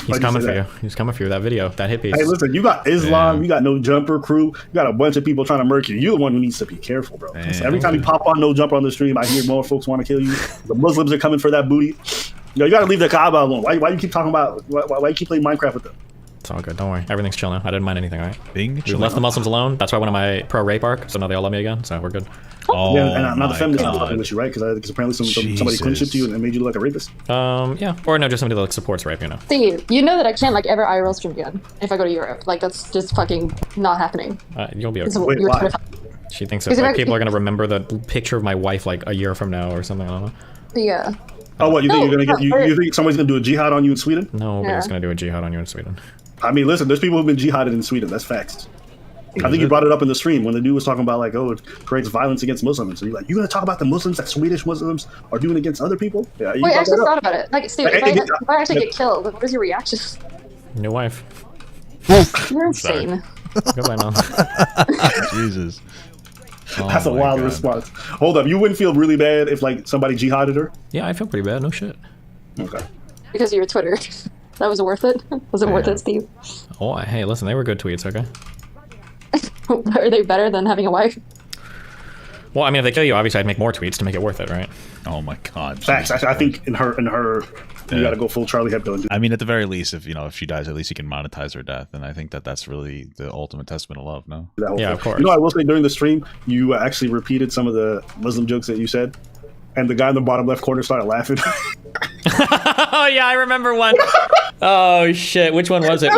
He's coming for you. He's coming for you. That video, that hit piece. Hey, listen, you got Islam, you got No Jumper crew, you got a bunch of people trying to murk you. You're the one who needs to be careful, bro. Listen, every time you pop on No Jumper on the stream, I hear more folks want to kill you. The Muslims are coming for that booty. Yo, you got to leave the Kaaba alone. Why you keep talking about? Why you keep playing Minecraft with them? It's all good. Don't worry. Everything's chill now. I didn't mind anything, all right? We left the Muslims alone. That's why I went on my pro-rape arc, so now they all love me again, so we're good. Oh, yeah, and I'm not the feminist with you, right? Because apparently somebody clinched you and made you look like a rapist. Yeah. Or no, just somebody that like, supports rape, you know. Steve, you know that I can't like ever IRL stream again if I go to Europe. Like that's just fucking not happening. You'll be okay. Wait, why? She thinks that like, people are gonna remember the picture of my wife like a year from now or something. I don't know. Yeah. Oh, what you think you're gonna get? You think somebody's gonna do a jihad on you in Sweden? Nobody's gonna do a jihad on you in Sweden. I mean, listen, there's people who've been jihaded in Sweden. That's facts. I think you brought it up in the stream when the dude was talking about like, oh, it creates violence against Muslims. So you're like, you're gonna talk about the Muslims that Swedish Muslims are doing against other people? Yeah. Wait, I actually thought about it. Like, Steve, if I actually get killed, what is your reaction? New wife. You're insane. Goodbye, Mom. Jesus. That's a wild response. Hold up, you wouldn't feel really bad if like somebody jihaded her? Yeah, I feel pretty bad. No shit. Okay. Because of your Twitter. That was worth it? Was it worth it, Steve? Oh, hey, listen, they were good tweets, okay? Are they better than having a wife? Well, I mean, if they kill you, obviously I'd make more tweets to make it worth it, right? Oh my god. Facts. I think in her, you gotta go full Charlie Hebdo and do. I mean, at the very least, if she dies, at least you can monetize her death, and I think that's really the ultimate testament of love. No. Yeah, of course. You know, I will say during the stream, you actually repeated some of the Muslim jokes that you said, and the guy in the bottom left corner started laughing. Oh yeah, I remember one. Oh shit, which one was it?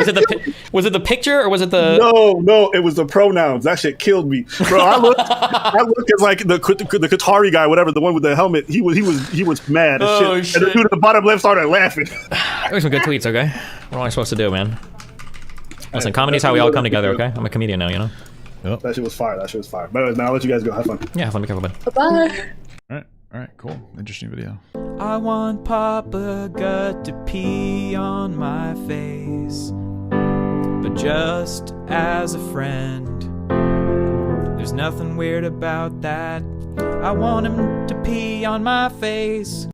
Was it the picture or was it the? No, it was the pronouns. That shit killed me, bro. I looked at like the Qatari guy, whatever, the one with the helmet. He was mad as shit. And the dude at the bottom left started laughing. There were some good tweets. Okay, what am I supposed to do, man? Listen, comedy's how we all come together. Okay, I'm a comedian now, you know. Yep. That shit was fire. But anyways, man, I'll let you guys go. Have fun. Yeah, have fun. Be careful, bud. Bye. All right, cool. Interesting video. I want Papa Gut to pee on my face, but just as a friend. There's nothing weird about that. I want him to pee on my face.